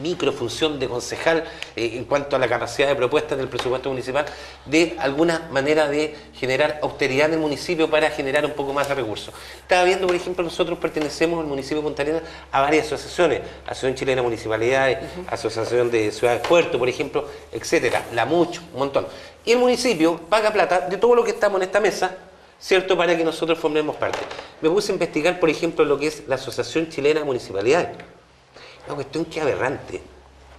microfunción de concejal en cuanto a la capacidad de propuestas del presupuesto municipal, de alguna manera de generar austeridad en el municipio para generar un poco más de recursos. Estaba viendo, por ejemplo, nosotros pertenecemos al municipio de Punta Arenas a varias asociaciones, Asociación Chilena de Municipalidades, Asociación de Ciudades Puerto, por ejemplo, etcétera, la mucho, un montón. Y el municipio paga plata de todo lo que estamos en esta mesa, ¿cierto?, para que nosotros formemos parte. Me puse a investigar, por ejemplo, lo que es la Asociación Chilena de Municipalidades. Una cuestión que es aberrante.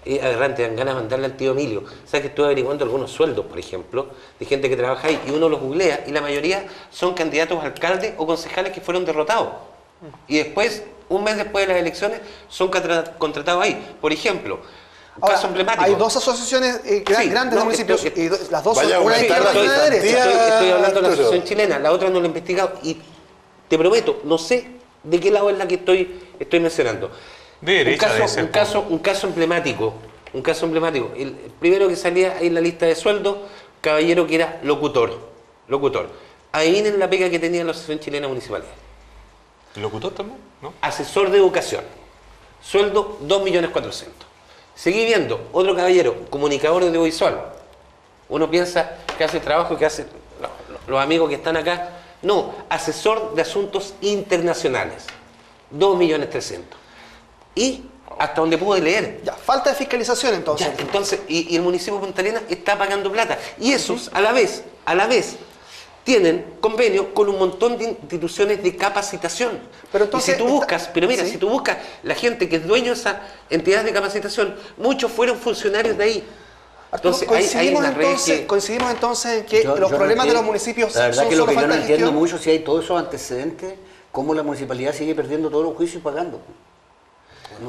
Es aberrante, dan ganas de mandarle al tío Emilio. ¿Sabes que estuve averiguando algunos sueldos, por ejemplo, de gente que trabaja ahí? Y uno los googlea y la mayoría son candidatos a alcaldes o concejales que fueron derrotados. Y después, un mes después de las elecciones, son contratados ahí. Por ejemplo, un Ahora, caso emblemático. hay dos asociaciones Sí, grandes de municipios, y las dos Vaya, son una de aumentar izquierda y la una de derecha. Estoy hablando de la Arturo. asociación chilena, la otra no la he investigado y te prometo, no sé de qué lado es la que estoy mencionando. De derecha debe ser, Un caso emblemático. El primero que salía ahí en la lista de sueldos, caballero que era locutor. Adivinen la pega que tenía la Asociación Chilena Municipal. ¿Locutor también? ¿No? Asesor de educación. Sueldo 2.400.000. Seguí viendo, otro caballero, comunicador audiovisual. Uno piensa que hace trabajo que hacen los amigos que están acá. No, asesor de asuntos internacionales. 2.300.000. Y hasta donde pude leer. Ya, falta de fiscalización entonces. Ya, entonces, y el municipio de Punta Arenas está pagando plata. Y esos, a la vez, tienen convenio con un montón de instituciones de capacitación. Pero entonces y si tú buscas, pero mira, ¿sí? si tú buscas la gente que es dueño de esas entidades de capacitación, muchos fueron funcionarios de ahí. Arturo, Entonces, hay una red que... coincidimos entonces en que Yo los no problemas de los entiendo. municipios La verdad son que lo solo que yo falta no de entiendo gestión. mucho si hay todos esos antecedentes, cómo la municipalidad sigue perdiendo todos los juicios y pagando.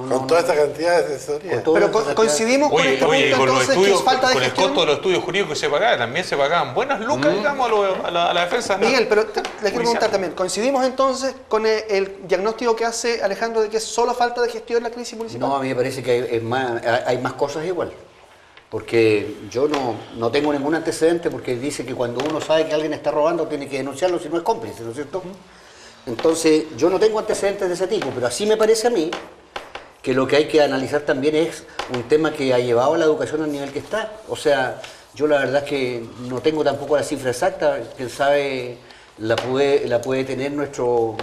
Con toda esta cantidad de asesoría. Con todo Pero esa cantidad. coincidimos con este Oye, punto con los entonces estudios, que es falta de con el gestión. costo de los estudios jurídicos que se pagaba, también se pagaban buenas lucas, digamos, a la defensa. Miguel, pero le quiero Policial. preguntar también, ¿coincidimos entonces con el diagnóstico que hace Alejandro de que es solo falta de gestión en la crisis municipal? No, a mí me parece que hay más cosas igual. Porque yo no tengo ningún antecedente, porque dice que cuando uno sabe que alguien está robando tiene que denunciarlo si no es cómplice, ¿no es cierto? Entonces, yo no tengo antecedentes de ese tipo, pero así me parece a mí que lo que hay que analizar también es un tema que ha llevado a la educación al nivel que está. O sea, yo la verdad es que no tengo tampoco la cifra exacta, quién sabe la puede tener nuestro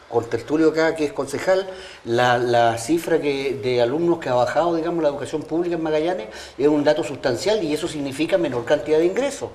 contertulio acá, que es concejal, la cifra de alumnos que ha bajado, digamos, la educación pública en Magallanes es un dato sustancial y eso significa menor cantidad de ingresos.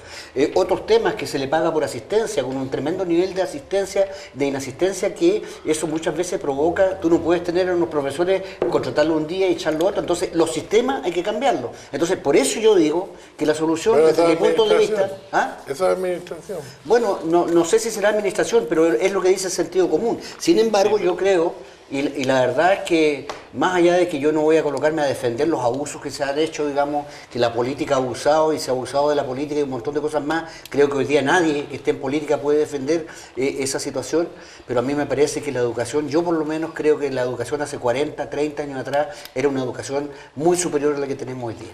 Otros temas que se le paga por asistencia, con un tremendo nivel de asistencia, de inasistencia, que eso muchas veces provoca, tú no puedes tener a unos profesores, contratarlo un día y echarlo otro, entonces los sistemas hay que cambiarlos. Entonces, por eso yo digo que la solución, Pero desde esa mi punto de vista... administración. ¿Ah? Esa es administración. Bueno, no sé si será administración, pero es lo que dice el sentido común. Sin embargo, yo creo, y la verdad es que más allá de que yo no voy a colocarme a defender los abusos que se han hecho, digamos, que la política ha abusado y se ha abusado de la política y un montón de cosas más, creo que hoy día nadie que esté en política puede defender esa situación, pero a mí me parece que la educación, yo por lo menos creo que la educación hace 40, 30 años atrás era una educación muy superior a la que tenemos hoy día.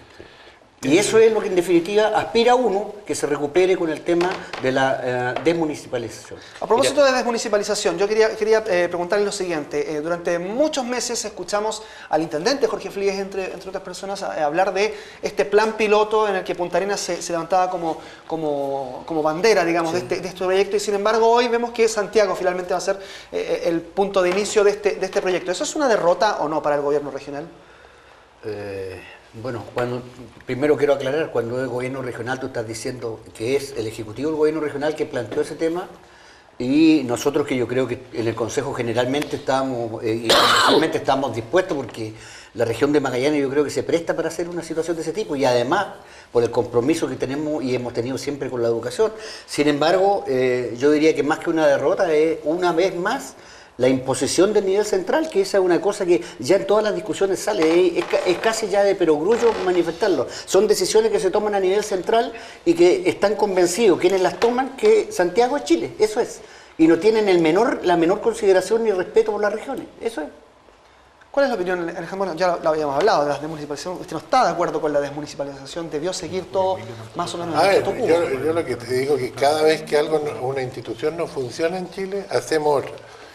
Y eso es lo que en definitiva aspira uno que se recupere con el tema de la desmunicipalización. A propósito de desmunicipalización, yo quería preguntarle lo siguiente. Durante muchos meses escuchamos al intendente Jorge Fligues, entre otras personas, hablar de este plan piloto en el que Punta Arenas se levantaba como bandera, digamos, Sí. de este proyecto, y sin embargo hoy vemos que Santiago finalmente va a ser el punto de inicio de este proyecto. ¿Eso es una derrota o no para el gobierno regional? Bueno, primero quiero aclarar, cuando es gobierno regional tú estás diciendo que es el ejecutivo del gobierno regional que planteó ese tema y nosotros que yo creo que en el Consejo generalmente estamos dispuestos porque la región de Magallanes yo creo que se presta para hacer una situación de ese tipo y además por el compromiso que tenemos y hemos tenido siempre con la educación. Sin embargo, yo diría que más que una derrota es una vez más la imposición del nivel central, que esa es una cosa que ya en todas las discusiones sale, es casi ya de perogrullo manifestarlo. Son decisiones que se toman a nivel central y que están convencidos quienes las toman que Santiago es Chile, eso es. Y no tienen la menor consideración ni respeto por las regiones, eso es. ¿Cuál es la opinión, Alejandro? Bueno, ya lo habíamos hablado de la desmunicipalización. ¿Usted no está de acuerdo con la desmunicipalización? ¿Debió seguir todo más o menos en el status quo? Yo lo que te digo es que cada vez que una institución no funciona en Chile, hacemos otra.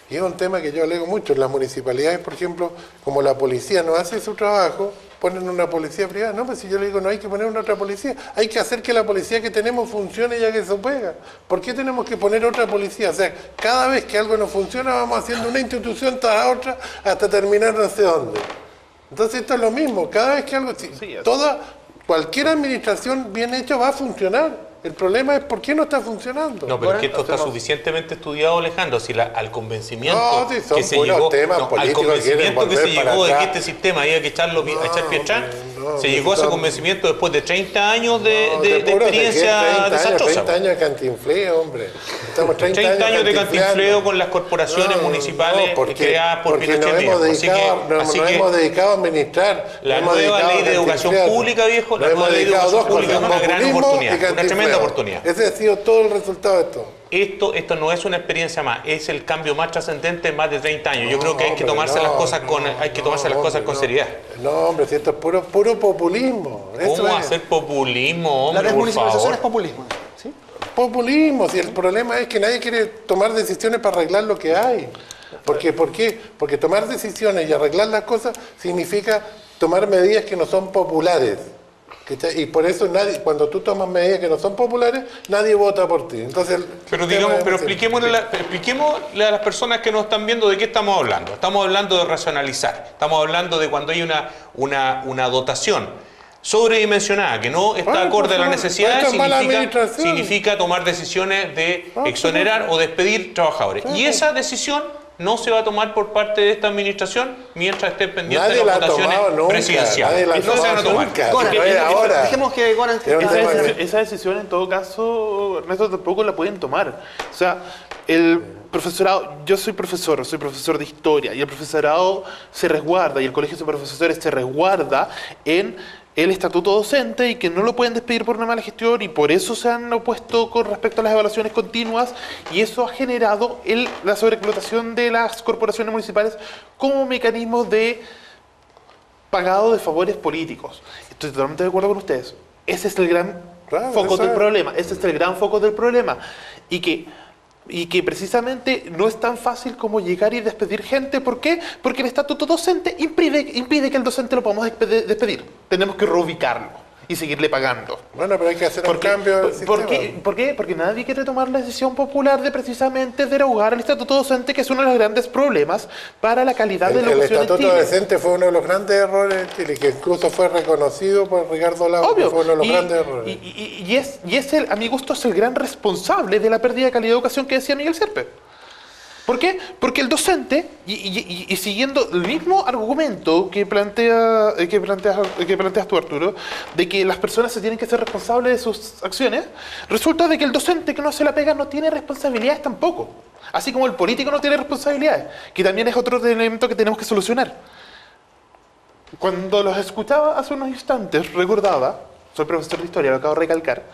Y es un tema que yo alego mucho. Las municipalidades, por ejemplo, como la policía no hace su trabajo, ponen una policía privada. No, pues si yo le digo, no hay que poner una otra policía. Hay que hacer que la policía que tenemos funcione ya que se pega. ¿Por qué tenemos que poner otra policía? O sea, cada vez que algo no funciona, vamos haciendo una institución tras otra hasta terminar no sé dónde. Entonces esto es lo mismo. Cada vez que algo... Cualquier administración bien hecha va a funcionar. El problema es por qué no está funcionando. No, pero es que esto está suficienmente estudiado, Alejandro, si al convencimiento que se llegó, al convencimiento que se llegó de que este sistema había que echarlo, echar pie atrás, se llegó a ese convencimiento después de 30 años de experiencia desastrosa. 30 años de cantinfleo, hombre. Estamos 30 años de cantinfleo con las corporaciones municipales creadas por Pinochet viejo. Nos hemos dedicado a administrar. La nueva ley de educación pública, viejo, la nueva ley de educación pública es una gran oportunidad, una tremenda oportunidad. Ese ha sido todo el resultado de esto. Esto no es una experiencia más, es el cambio más trascendente en más de 30 años. Yo creo que hay que tomarse las cosas con seriedad. No, hombre, si esto es puro populismo. ¿Cómo hacer populismo, hombre? La desmunicipalización es populismo, ¿sí? Populismo, si el problema es que nadie quiere tomar decisiones para arreglar lo que hay. ¿Por qué? Porque tomar decisiones y arreglar las cosas significa tomar medidas que no son populares. Y por eso cuando tú tomas medidas que no son populares, nadie vota por ti. Entonces, pero expliquémosle a las personas que nos están viendo de qué estamos hablando. Estamos hablando de racionalizar. Estamos hablando de cuando hay una dotación sobredimensionada que no está acorde a la necesidad, significa tomar decisiones de exonerar o despedir trabajadores. Y esa decisión no se va a tomar por parte de esta administración mientras esté pendiente de las votaciones presidenciales. No se van a tomar. Dejemos que Goran... Esa decisión, en todo caso, Ernesto, tampoco la pueden tomar. O sea, el profesorado, yo soy profesor de historia, y el profesorado se resguarda, y el colegio de profesores se resguarda en el estatuto docente y que no lo pueden despedir por una mala gestión, y por eso se han opuesto con respecto a las evaluaciones continuas, y eso ha generado la sobreexplotación de las corporaciones municipales como mecanismo de pagado de favores políticos. Estoy totalmente de acuerdo con ustedes. Ese es el gran foco del problema. Ese es el gran foco del problema. Y que precisamente no es tan fácil como llegar y despedir gente. ¿Por qué? Porque el estatuto docente impide que el docente lo podamos despedir. Tenemos que reubicarlo y seguirle pagando. Bueno, pero hay que hacer un cambio. ¿Por qué? Porque nadie quiere tomar la decisión popular de precisamente derogar el estatuto docente, que es uno de los grandes problemas para la calidad de la educación en Chile. El estatuto docente fue uno de los grandes errores en Chile, que incluso fue reconocido por Ricardo Lagos, que fue uno de los grandes errores. A mi gusto, es el gran responsable de la pérdida de calidad de educación que decía Miguel Serpe. ¿Por qué? Porque el docente, y siguiendo el mismo argumento que planteas tú, Arturo, de que las personas se tienen que ser responsables de sus acciones, resulta de que el docente que no se la pega no tiene responsabilidades tampoco. Así como el político no tiene responsabilidades, que también es otro elemento que tenemos que solucionar. Cuando los escuchaba hace unos instantes, recordaba, soy profesor de historia, lo acabo de recalcar,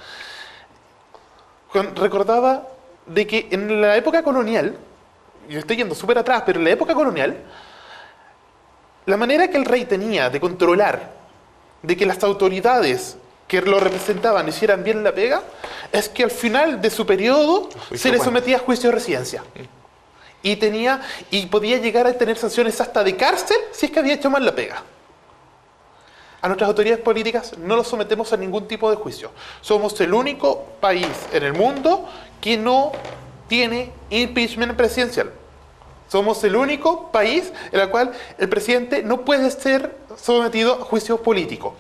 recordaba de que en la época colonial, yo estoy yendo súper atrás, pero en la época colonial, la manera que el rey tenía de controlar, de que las autoridades que lo representaban hicieran bien la pega, es que al final de su periodo se le sometía a juicio de residencia. Y podía llegar a tener sanciones hasta de cárcel si es que había hecho mal la pega. A nuestras autoridades políticas no los sometemos a ningún tipo de juicio. Somos el único país en el mundo que no tiene impeachment presidencial. Somos el único país en el cual el presidente no puede ser sometido a juicio político.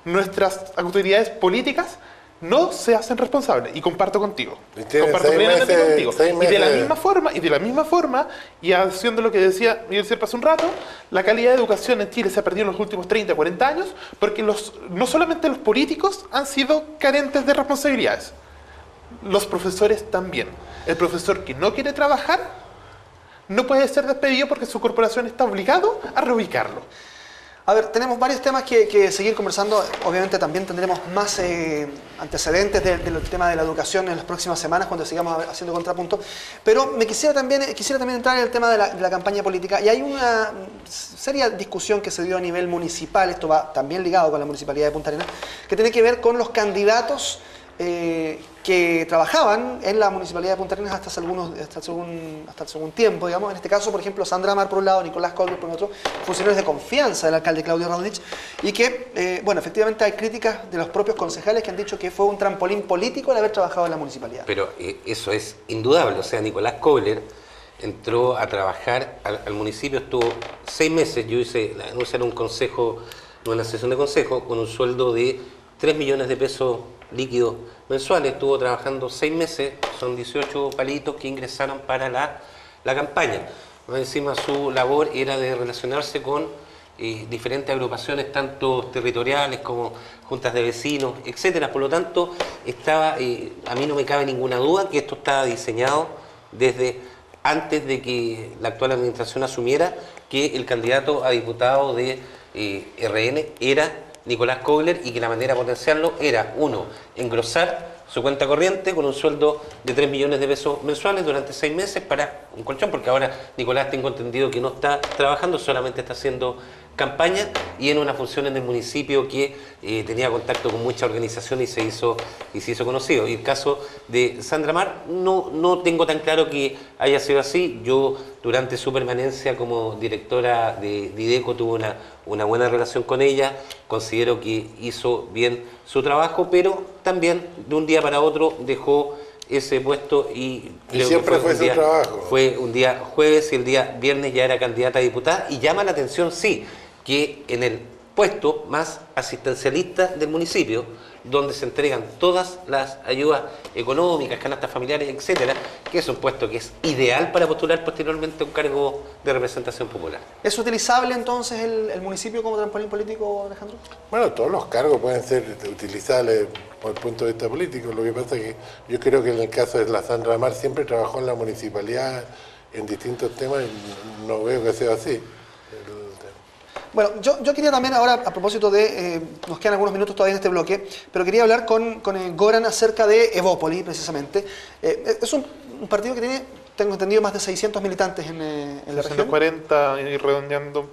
Nuestras autoridades políticas no se hacen responsables, y comparto contigo. Comparto plenamente contigo. Y de la misma forma, y haciendo lo que decía Miguel Serpa hace un rato, la calidad de educación en Chile se ha perdido en los últimos 30, 40 años, porque no solamente los políticos han sido carentes de responsabilidades, los profesores también. El profesor que no quiere trabajar no puede ser despedido porque su corporación está obligado a reubicarlo. A ver, tenemos varios temas que seguir conversando. Obviamente también tendremos más antecedentes del tema de la educación en las próximas semanas cuando sigamos haciendo contrapunto. Pero me quisiera también entrar en el tema de la campaña política. Y hay una seria discusión que se dio a nivel municipal, esto va también ligado con la Municipalidad de Punta Arenas, que tiene que ver con los candidatos que trabajaban en la Municipalidad de Punta Arenas hasta hace algún tiempo, digamos. En este caso, por ejemplo, Sandra Amar por un lado, Nicolás Colbert por otro, funcionarios de confianza del alcalde Claudio Raudich, y que, bueno, efectivamente hay críticas de los propios concejales que han dicho que fue un trampolín político el haber trabajado en la municipalidad. Pero eso es indudable, o sea, Nicolás Colbert entró a trabajar al municipio, estuvo 6 meses, yo hice la denuncia en un consejo, en una sesión de consejo, con un sueldo de 3 millones de pesos líquidos mensuales, estuvo trabajando 6 meses, son 18 palitos que ingresaron para la campaña. Encima su labor era de relacionarse con diferentes agrupaciones, tanto territoriales como juntas de vecinos, etcétera. Por lo tanto, a mí no me cabe ninguna duda que esto estaba diseñado desde antes de que la actual administración asumiera, que el candidato a diputado de RN era Nicolás Colbert y que la manera de potenciarlo era, uno, engrosar su cuenta corriente con un sueldo de 3 millones de pesos mensuales durante 6 meses para un colchón, porque ahora Nicolás, tengo entendido que no está trabajando, solamente está haciendo campaña y en una función en el municipio que tenía contacto con muchas organizaciones y se hizo conocido. Y el caso de Sandra Amar, no tengo tan claro que haya sido así. Yo, durante su permanencia como directora de IDECO, tuve una buena relación con ella, considero que hizo bien su trabajo, pero también de un día para otro dejó ese puesto y creo siempre que fue su trabajo. Fue un día jueves y el día viernes ya era candidata a diputada, y llama la atención, sí, que en el puesto más asistencialista del municipio, donde se entregan todas las ayudas económicas, canastas familiares, etcétera, que es un puesto que es ideal para postular posteriormente a un cargo de representación popular. ¿Es utilizable entonces el municipio como trampolín político, Alejandro? Bueno, todos los cargos pueden ser utilizables por el punto de vista político. Lo que pasa es que yo creo que en el caso de la Sandra Amar siempre trabajó en la municipalidad en distintos temas y no veo que sea así. Bueno, yo quería también ahora, a propósito de, nos quedan algunos minutos todavía en este bloque, pero quería hablar con Goran acerca de Evópoli, precisamente. Es un partido que tiene, tengo entendido, más de 600 militantes en la región. 140 y redondeando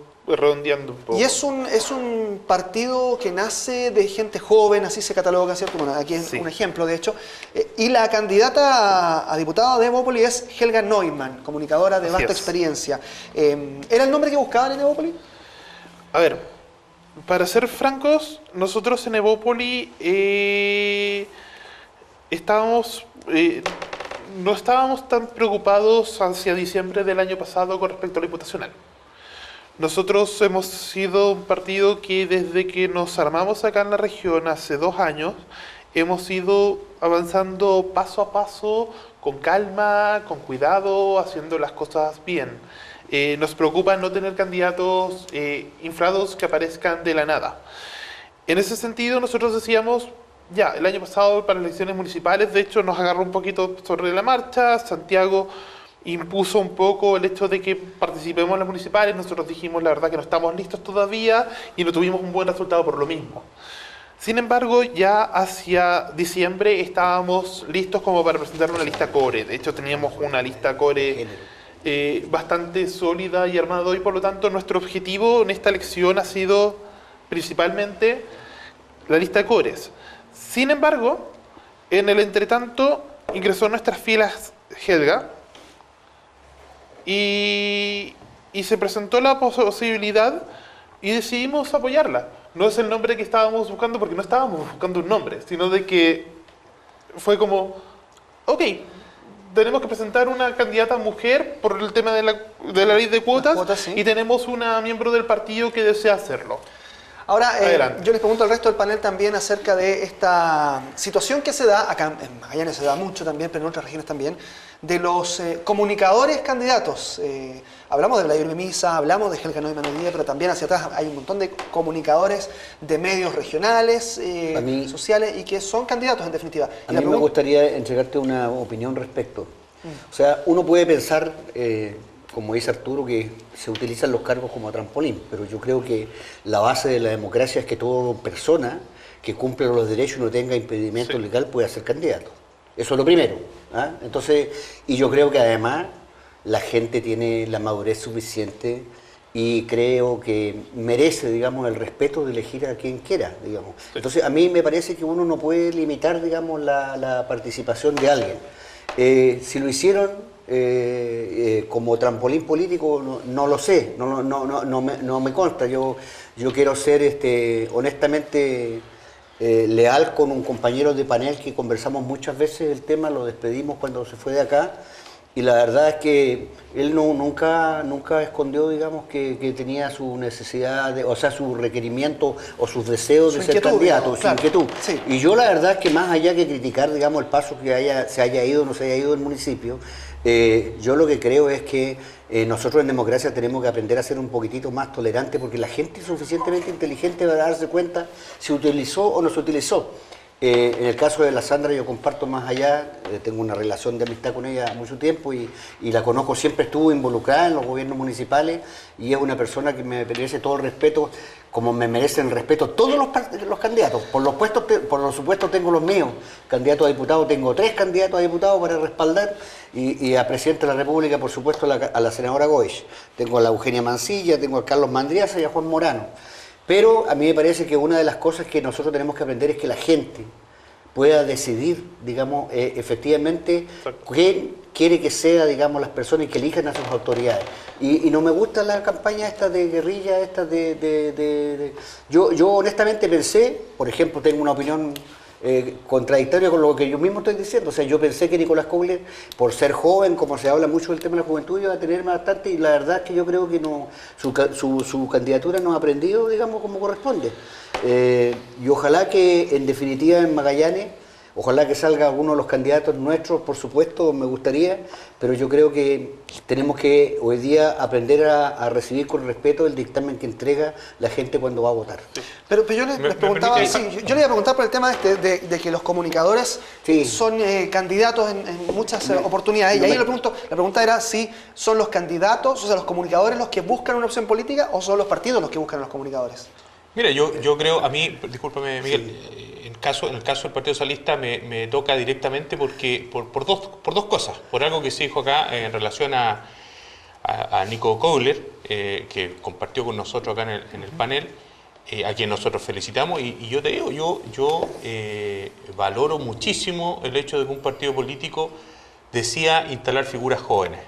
un poco. Y es un partido que nace de gente joven, así se cataloga, ¿cierto? Bueno, aquí es un ejemplo, de hecho. Y la candidata a diputada de Evópoli es Helga Neumann, comunicadora de vasta experiencia. ¿Era el nombre que buscaban en Evópoli? A ver, para ser francos, nosotros en Evópoli no estábamos tan preocupados hacia diciembre del año pasado con respecto a lo diputacional. Nosotros hemos sido un partido que desde que nos armamos acá en la región hace 2 años, hemos ido avanzando paso a paso, con calma, con cuidado, haciendo las cosas bien. Nos preocupa no tener candidatos inflados que aparezcan de la nada. En ese sentido, nosotros decíamos, ya, el año pasado para las elecciones municipales, de hecho, nos agarró un poquito sobre la marcha. Santiago impuso un poco el hecho de que participemos en las municipales. Nosotros dijimos, la verdad, que no estamos listos todavía y no tuvimos un buen resultado por lo mismo. Sin embargo, ya hacia diciembre estábamos listos como para presentar una lista core. De hecho, teníamos una lista core bastante sólida y armada, y por lo tanto nuestro objetivo en esta elección ha sido principalmente la lista de cores. Sin embargo, en el entretanto ingresó a nuestras filas Helga y se presentó la posibilidad y decidimos apoyarla. No es el nombre que estábamos buscando, porque no estábamos buscando un nombre, sino de que fue como, ok, tenemos que presentar una candidata mujer por el tema de la ley de cuotas, sí. Y tenemos una miembro del partido que desea hacerlo. Ahora, yo les pregunto al resto del panel también acerca de esta situación que se da, acá en Magallanes se da mucho también, pero en otras regiones también, de los comunicadores candidatos. Hablamos de Vladimir Misa, hablamos de Helga Neumann hoy día, pero también hacia atrás hay un montón de comunicadores de medios regionales, sociales, y que son candidatos en definitiva. A mí me gustaría entregarte una opinión respecto. O sea, uno puede pensar, como dice Arturo, que se utilizan los cargos como trampolín, pero yo creo que la base de la democracia es que toda persona que cumpla los derechos y no tenga impedimento legal pueda ser candidato. Eso es lo primero. ¿Ah? Entonces, y yo creo que además la gente tiene la madurez suficiente y creo que merece, digamos, el respeto de elegir a quien quiera, digamos. Entonces, a mí me parece que uno no puede limitar, digamos, la participación de alguien. Si lo hicieron como trampolín político, no lo sé, no me consta. Yo quiero ser honestamente leal con un compañero de panel que conversamos muchas veces el tema, lo despedimos cuando se fue de acá. Y la verdad es que él nunca escondió, digamos, que tenía su necesidad, o sea, su requerimiento o sus deseos de ser candidato, digamos, su inquietud. Sí. Y yo la verdad es que más allá que criticar, digamos, el paso que se haya ido o no se haya ido del municipio, yo lo que creo es que nosotros en democracia tenemos que aprender a ser un poquitito más tolerantes, porque la gente es suficientemente inteligente para darse cuenta si utilizó o no se utilizó. En el caso de la Sandra yo comparto más allá, tengo una relación de amistad con ella mucho tiempo y la conozco, siempre estuvo involucrada en los gobiernos municipales y es una persona que me merece todo el respeto, como me merecen el respeto todos los candidatos. Por los puestos, por supuesto tengo los míos, candidato a diputado, tengo 3 candidatos a diputado para respaldar y a presidente de la República, por supuesto, a la senadora Goich. Tengo a la Eugenia Mancilla, tengo a Carlos Mandriaza y a Juan Morano. Pero a mí me parece que una de las cosas que nosotros tenemos que aprender es que la gente pueda decidir, digamos, efectivamente quién quiere que sea, digamos, las personas que elijan a sus autoridades. Y no me gusta la campaña esta de guerrilla, esta Yo honestamente pensé, por ejemplo, tengo una opinión contradictoria con lo que yo mismo estoy diciendo. O sea, yo pensé que Nicolás Coughler, por ser joven, como se habla mucho del tema de la juventud, iba a tener bastante, y la verdad es que yo creo que no, su candidatura no ha aprendido, digamos, como corresponde. Y ojalá que, en definitiva, en Magallanes, ojalá que salga alguno de los candidatos nuestros, por supuesto, me gustaría, pero yo creo que tenemos que hoy día aprender a recibir con respeto el dictamen que entrega la gente cuando va a votar. Pero yo les preguntaba, yo le iba a preguntar por el tema de que los comunicadores son candidatos en muchas oportunidades, y ahí la pregunta era si son los candidatos, o sea, los comunicadores los que buscan una opción política o son los partidos los que buscan a los comunicadores. Mira, yo creo, a mí, discúlpame Miguel, en el caso del Partido Socialista me toca directamente porque por dos cosas. Por algo que se dijo acá en relación a Nico Coughler, que compartió con nosotros acá en el panel, a quien nosotros felicitamos. Y yo te digo, yo valoro muchísimo el hecho de que un partido político decida instalar figuras jóvenes.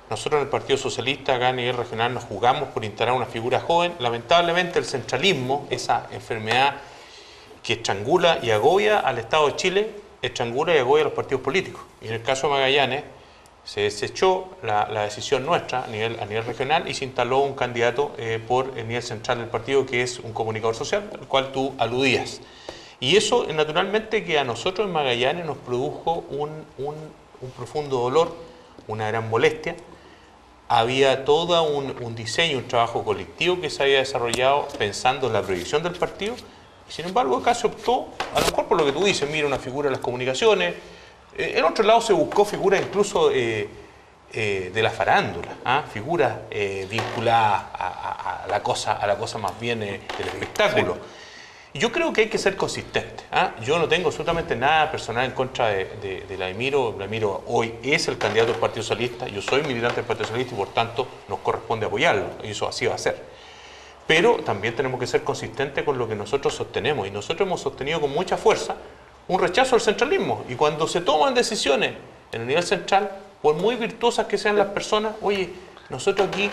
Nosotros en el Partido Socialista, acá a nivel regional, nos jugamos por instalar una figura joven. Lamentablemente el centralismo, esa enfermedad que estrangula y agobia al Estado de Chile, estrangula y agobia a los partidos políticos. Y en el caso de Magallanes, se desechó la decisión nuestra a nivel regional y se instaló un candidato por el nivel central del partido, que es un comunicador social, al cual tú aludías. Y eso, naturalmente, que a nosotros en Magallanes nos produjo un profundo dolor, una gran molestia. Había todo un diseño, un trabajo colectivo que se había desarrollado pensando en la proyección del partido, y sin embargo acá se optó, a lo mejor por lo que tú dices, mira, una figura de las comunicaciones. En otro lado se buscó figuras incluso de la farándula, figuras vinculadas a la cosa más bien del espectáculo. Y yo creo que hay que ser consistente. Yo no tengo absolutamente nada personal en contra de Vladimiro. Vladimiro hoy es el candidato del Partido Socialista, yo soy militante del Partido Socialista y por tanto nos corresponde apoyarlo, y eso así va a ser. Pero también tenemos que ser consistentes con lo que nosotros sostenemos, y nosotros hemos sostenido con mucha fuerza un rechazo al centralismo, y cuando se toman decisiones en el nivel central, por muy virtuosas que sean las personas, oye, nosotros aquí,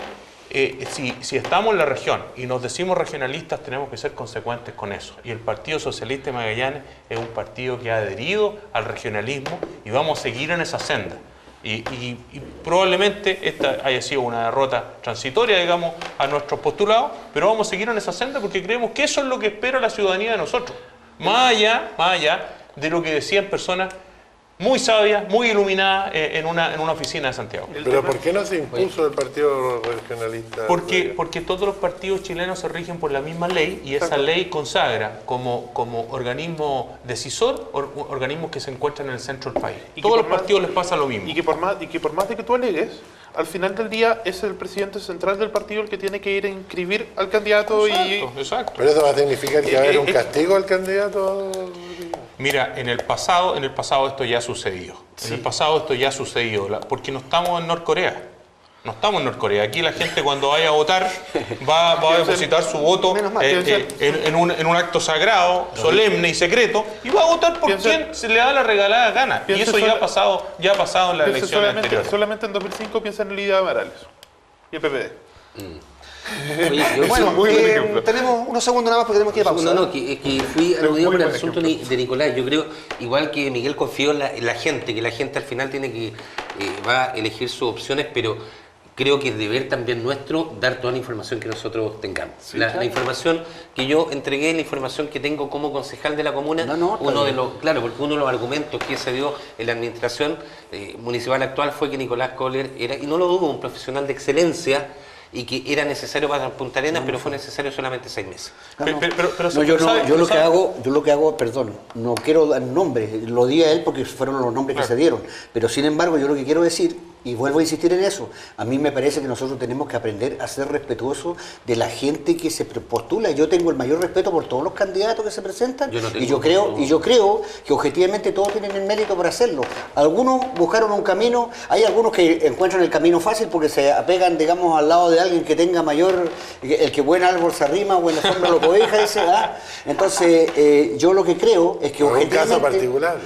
si estamos en la región y nos decimos regionalistas, tenemos que ser consecuentes con eso. Y el Partido Socialista de Magallanes es un partido que ha adherido al regionalismo y vamos a seguir en esa senda. Y probablemente esta haya sido una derrota transitoria, digamos, a nuestros postulados, pero vamos a seguir en esa senda porque creemos que eso es lo que espera la ciudadanía de nosotros. Más allá de lo que decían personas muy sabias, muy iluminadas en una oficina de Santiago. ¿Pero por qué no se impuso el Partido Regionalista? Porque todos los partidos chilenos se rigen por la misma ley, y esa ley consagra como organismo decisor organismos que se encuentran en el centro del país. Todos los partidos les pasa lo mismo. Y que por más de que tú alegues, al final del día es el presidente central del partido el que tiene que ir a inscribir al candidato. Exacto. Pero eso va a significar que va a haber un castigo al candidato. Mira, en el pasado esto ya sucedió. En el pasado esto ya sucedió, porque no estamos en Norcorea. No estamos en Norcorea. Aquí la gente cuando vaya a votar va a depositar su voto en un acto sagrado, solemne y secreto, y va a votar por quien se le da la regalada gana. Y eso ya ha pasado en las elecciones anteriores. Solamente en 2005 piensa en Lidia Morales y el PPD. Oye, yo Bueno, tenemos unos segundos nada más porque tenemos que ir a pausa. No, que fui aludido por el asunto de Nicolás. Yo creo, igual que Miguel, confío en la gente, que la gente al final tiene que va a elegir sus opciones, pero creo que es deber también nuestro dar toda la información que nosotros tengamos. Sí, la información que yo entregué, la información que tengo como concejal de la comuna, claro, porque uno de los argumentos que se dio en la administración municipal actual fue que Nicolás Kohler era, y no lo dudo, un profesional de excelencia, y que era necesario para Punta Arenas, pero fue necesario solamente 6 meses. Yo lo que hago, perdón, no quiero dar nombres, lo di a él porque fueron los nombres que se dieron, pero sin embargo yo lo que quiero decir, y vuelvo a insistir en eso, a mí me parece que nosotros tenemos que aprender a ser respetuosos de la gente que se postula. Yo tengo el mayor respeto por todos los candidatos que se presentan, y yo creo que objetivamente todos tienen el mérito para hacerlo. Algunos buscaron un camino, hay algunos que encuentran el camino fácil porque se apegan, digamos, al lado de alguien que tenga mayor, el que buen árbol se arrima, buena sombra lo cobija, dice, Entonces, yo lo que creo es que objetivamente... ¿Un caso particular?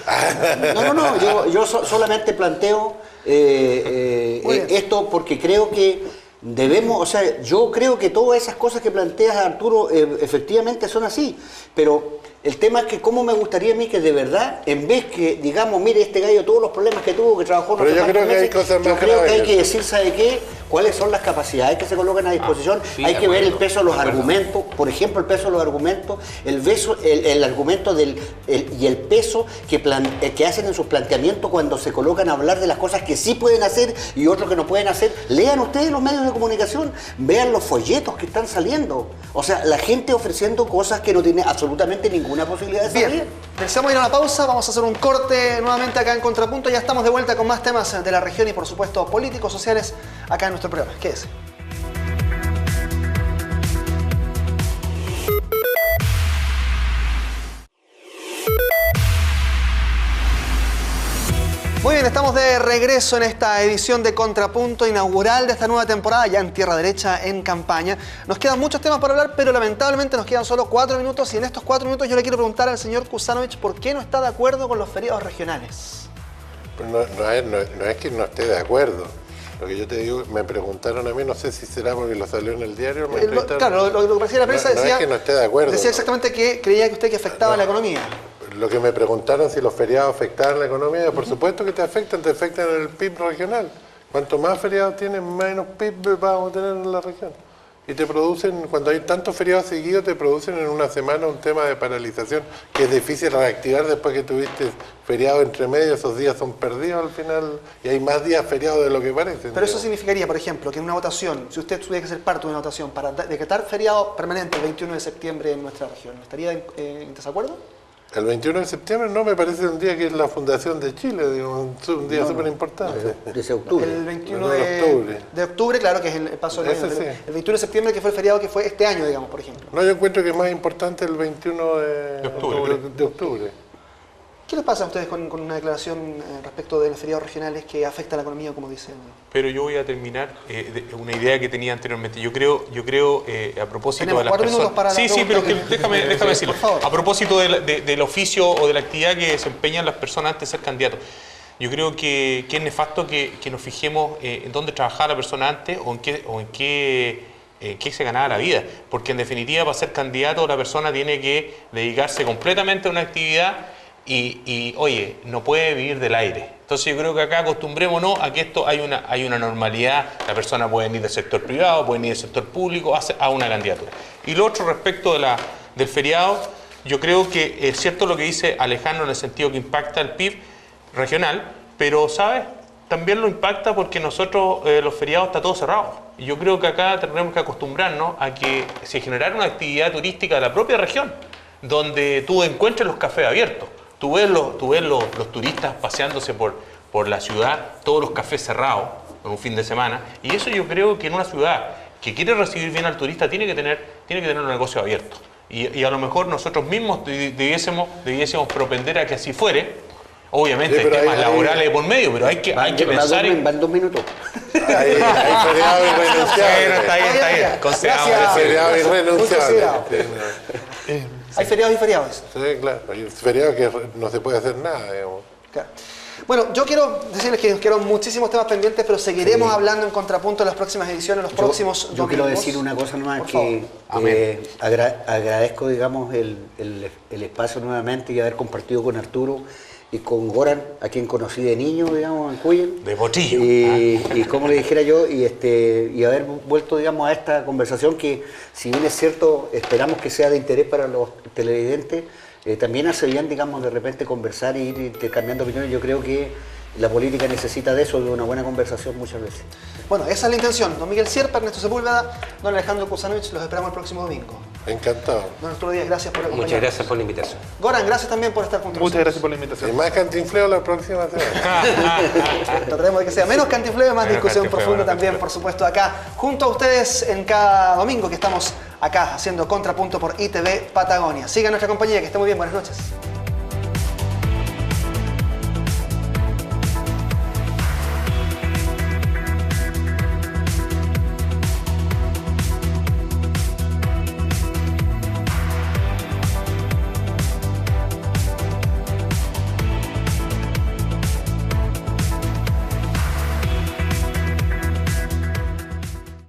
Yo solamente planteo esto porque creo que debemos, o sea, yo creo que todas esas cosas que planteas, Arturo, efectivamente son así, pero el tema es que cómo me gustaría a mí que de verdad, en vez que digamos, mire, este gallo todos los problemas que tuvo, que trabajó pero yo creo que hay cosas más creo que hay que decir, ¿sabe qué? ¿Cuáles son las capacidades que se colocan a disposición? Hay que ver el peso de los argumentos, por ejemplo, el peso de los argumentos, el argumento y el peso que hacen en sus planteamientos cuando se colocan a hablar de las cosas que sí pueden hacer y otros que no pueden hacer. Lean ustedes los medios de comunicación, vean los folletos que están saliendo. O sea, la gente ofreciendo cosas que no tiene absolutamente ninguna posibilidad de salir. Bien, deseamos ir a una pausa, vamos a hacer un corte nuevamente acá en Contrapunto. Ya estamos de vuelta con más temas de la región y por supuesto políticos, sociales, acá en nuestro programa. ¿Qué es? Muy bien, estamos de regreso en esta edición de Contrapunto inaugural de esta nueva temporada, ya en Tierra Derecha, en campaña. Nos quedan muchos temas para hablar, pero lamentablemente nos quedan solo 4 minutos y en estos 4 minutos yo le quiero preguntar al señor Kusanovich por qué no está de acuerdo con los feriados regionales. Pero no es que no esté de acuerdo. Lo que yo te digo, me preguntaron a mí, no sé si será porque lo salió en el diario. Claro, lo que parecía la prensa decía... No es que no esté de acuerdo. Decía exactamente que creía que usted que afectaba la economía. Lo que me preguntaron si los feriados afectaban la economía, por supuesto que te afectan en el PIB regional. Cuanto más feriados tienes, menos PIB vamos a tener en la región. Y te producen, cuando hay tantos feriados seguidos, te producen en una semana un tema de paralización que es difícil reactivar después que tuviste feriados entre medio, esos días son perdidos al final y hay más días feriados de lo que parece. Pero eso significaría, por ejemplo, que en una votación, si usted tuviera que ser parte de una votación para decretar feriado permanente el 21 de septiembre en nuestra región, ¿estaría en desacuerdo? El 21 de septiembre no, me parece un día que es la fundación de Chile, digamos, un día súper importante. Desde octubre. El 21 de octubre, claro, que es el paso del año. Sí. El 21 de septiembre, que fue el feriado que fue este año, digamos, por ejemplo. No, yo encuentro que es más importante el 21 de octubre. ¿Qué les pasa a ustedes con una declaración respecto de los feriados regionales que afecta a la economía, como dicen? Pero yo voy a terminar una idea que tenía anteriormente. Yo creo a propósito de las personas... Sí, pero déjame decirlo. A propósito del oficio o de la actividad que desempeñan las personas antes de ser candidatos. Yo creo que es nefasto que nos fijemos en dónde trabajaba la persona antes o en qué se ganaba la vida. Porque en definitiva, para ser candidato, la persona tiene que dedicarse completamente a una actividad y oye, no puede vivir del aire. Entonces yo creo que acá acostumbrémonos a que esto hay una normalidad. La persona puede ir del sector privado, puede ir del sector público a una candidatura. Y lo otro respecto del feriado, yo creo que es cierto lo que dice Alejandro en el sentido que impacta el PIB regional, pero ¿sabes? También lo impacta porque nosotros los feriados está todo cerrado. Y yo creo que acá tenemos que acostumbrarnos a que se generara una actividad turística de la propia región, donde tú encuentres los cafés abiertos. Tú ves los turistas paseándose por la ciudad, todos los cafés cerrados, con un fin de semana. Y eso yo creo que en una ciudad que quiere recibir bien al turista tiene que tener un negocio abierto. Y a lo mejor nosotros mismos debiésemos propender a que así fuere. Obviamente Sí, hay pero temas ahí- laborales de por medio, pero hay que pensar en... Van 2 minutos. Hay feriado Bueno, irrenunciable. está bien, concedamos. Gracias. Feriado Muy irrenunciable. considerado. Sí, Hay feriados y feriados. sí, claro. Hay feriado que no se puede hacer nada, digamos. Claro. Bueno, yo quiero decirles que quiero muchísimos temas pendientes, pero seguiremos hablando en Contrapunto en las próximas ediciones, los próximos Yo quiero domingos. decir una cosa nomás, Por que Amén. agradezco, digamos, el espacio nuevamente y haber compartido con Arturo y con Goran, a quien conocí de niño, digamos, en Cuyen. De botillo. Y como le dijera yo, y haber vuelto, digamos, a esta conversación que, si bien es cierto, esperamos que sea de interés para los televidentes, también hace bien, digamos, de repente conversar e ir intercambiando opiniones. Yo creo que la política necesita de eso, de una buena conversación muchas veces. Bueno, esa es la intención. Don Miguel Sierpa, Ernesto Sepúlveda, don Alejandro Kusanovich, los esperamos el próximo domingo. Encantado. Don Arturo Díaz, gracias por acompañarnos. Muchas gracias por la invitación. Goran, gracias también por estar junto con Muchas gracias nosotros. por la Y invitación. más cantinfleo la próxima semana. Trataremos de que sea menos cantifleo y más Menos discusión cantifleo, profunda menos también, cantifleo. por supuesto, acá, junto a ustedes en cada domingo que estamos acá haciendo Contrapunto por ITV Patagonia. Sigan nuestra compañía, que esté muy bien, buenas noches.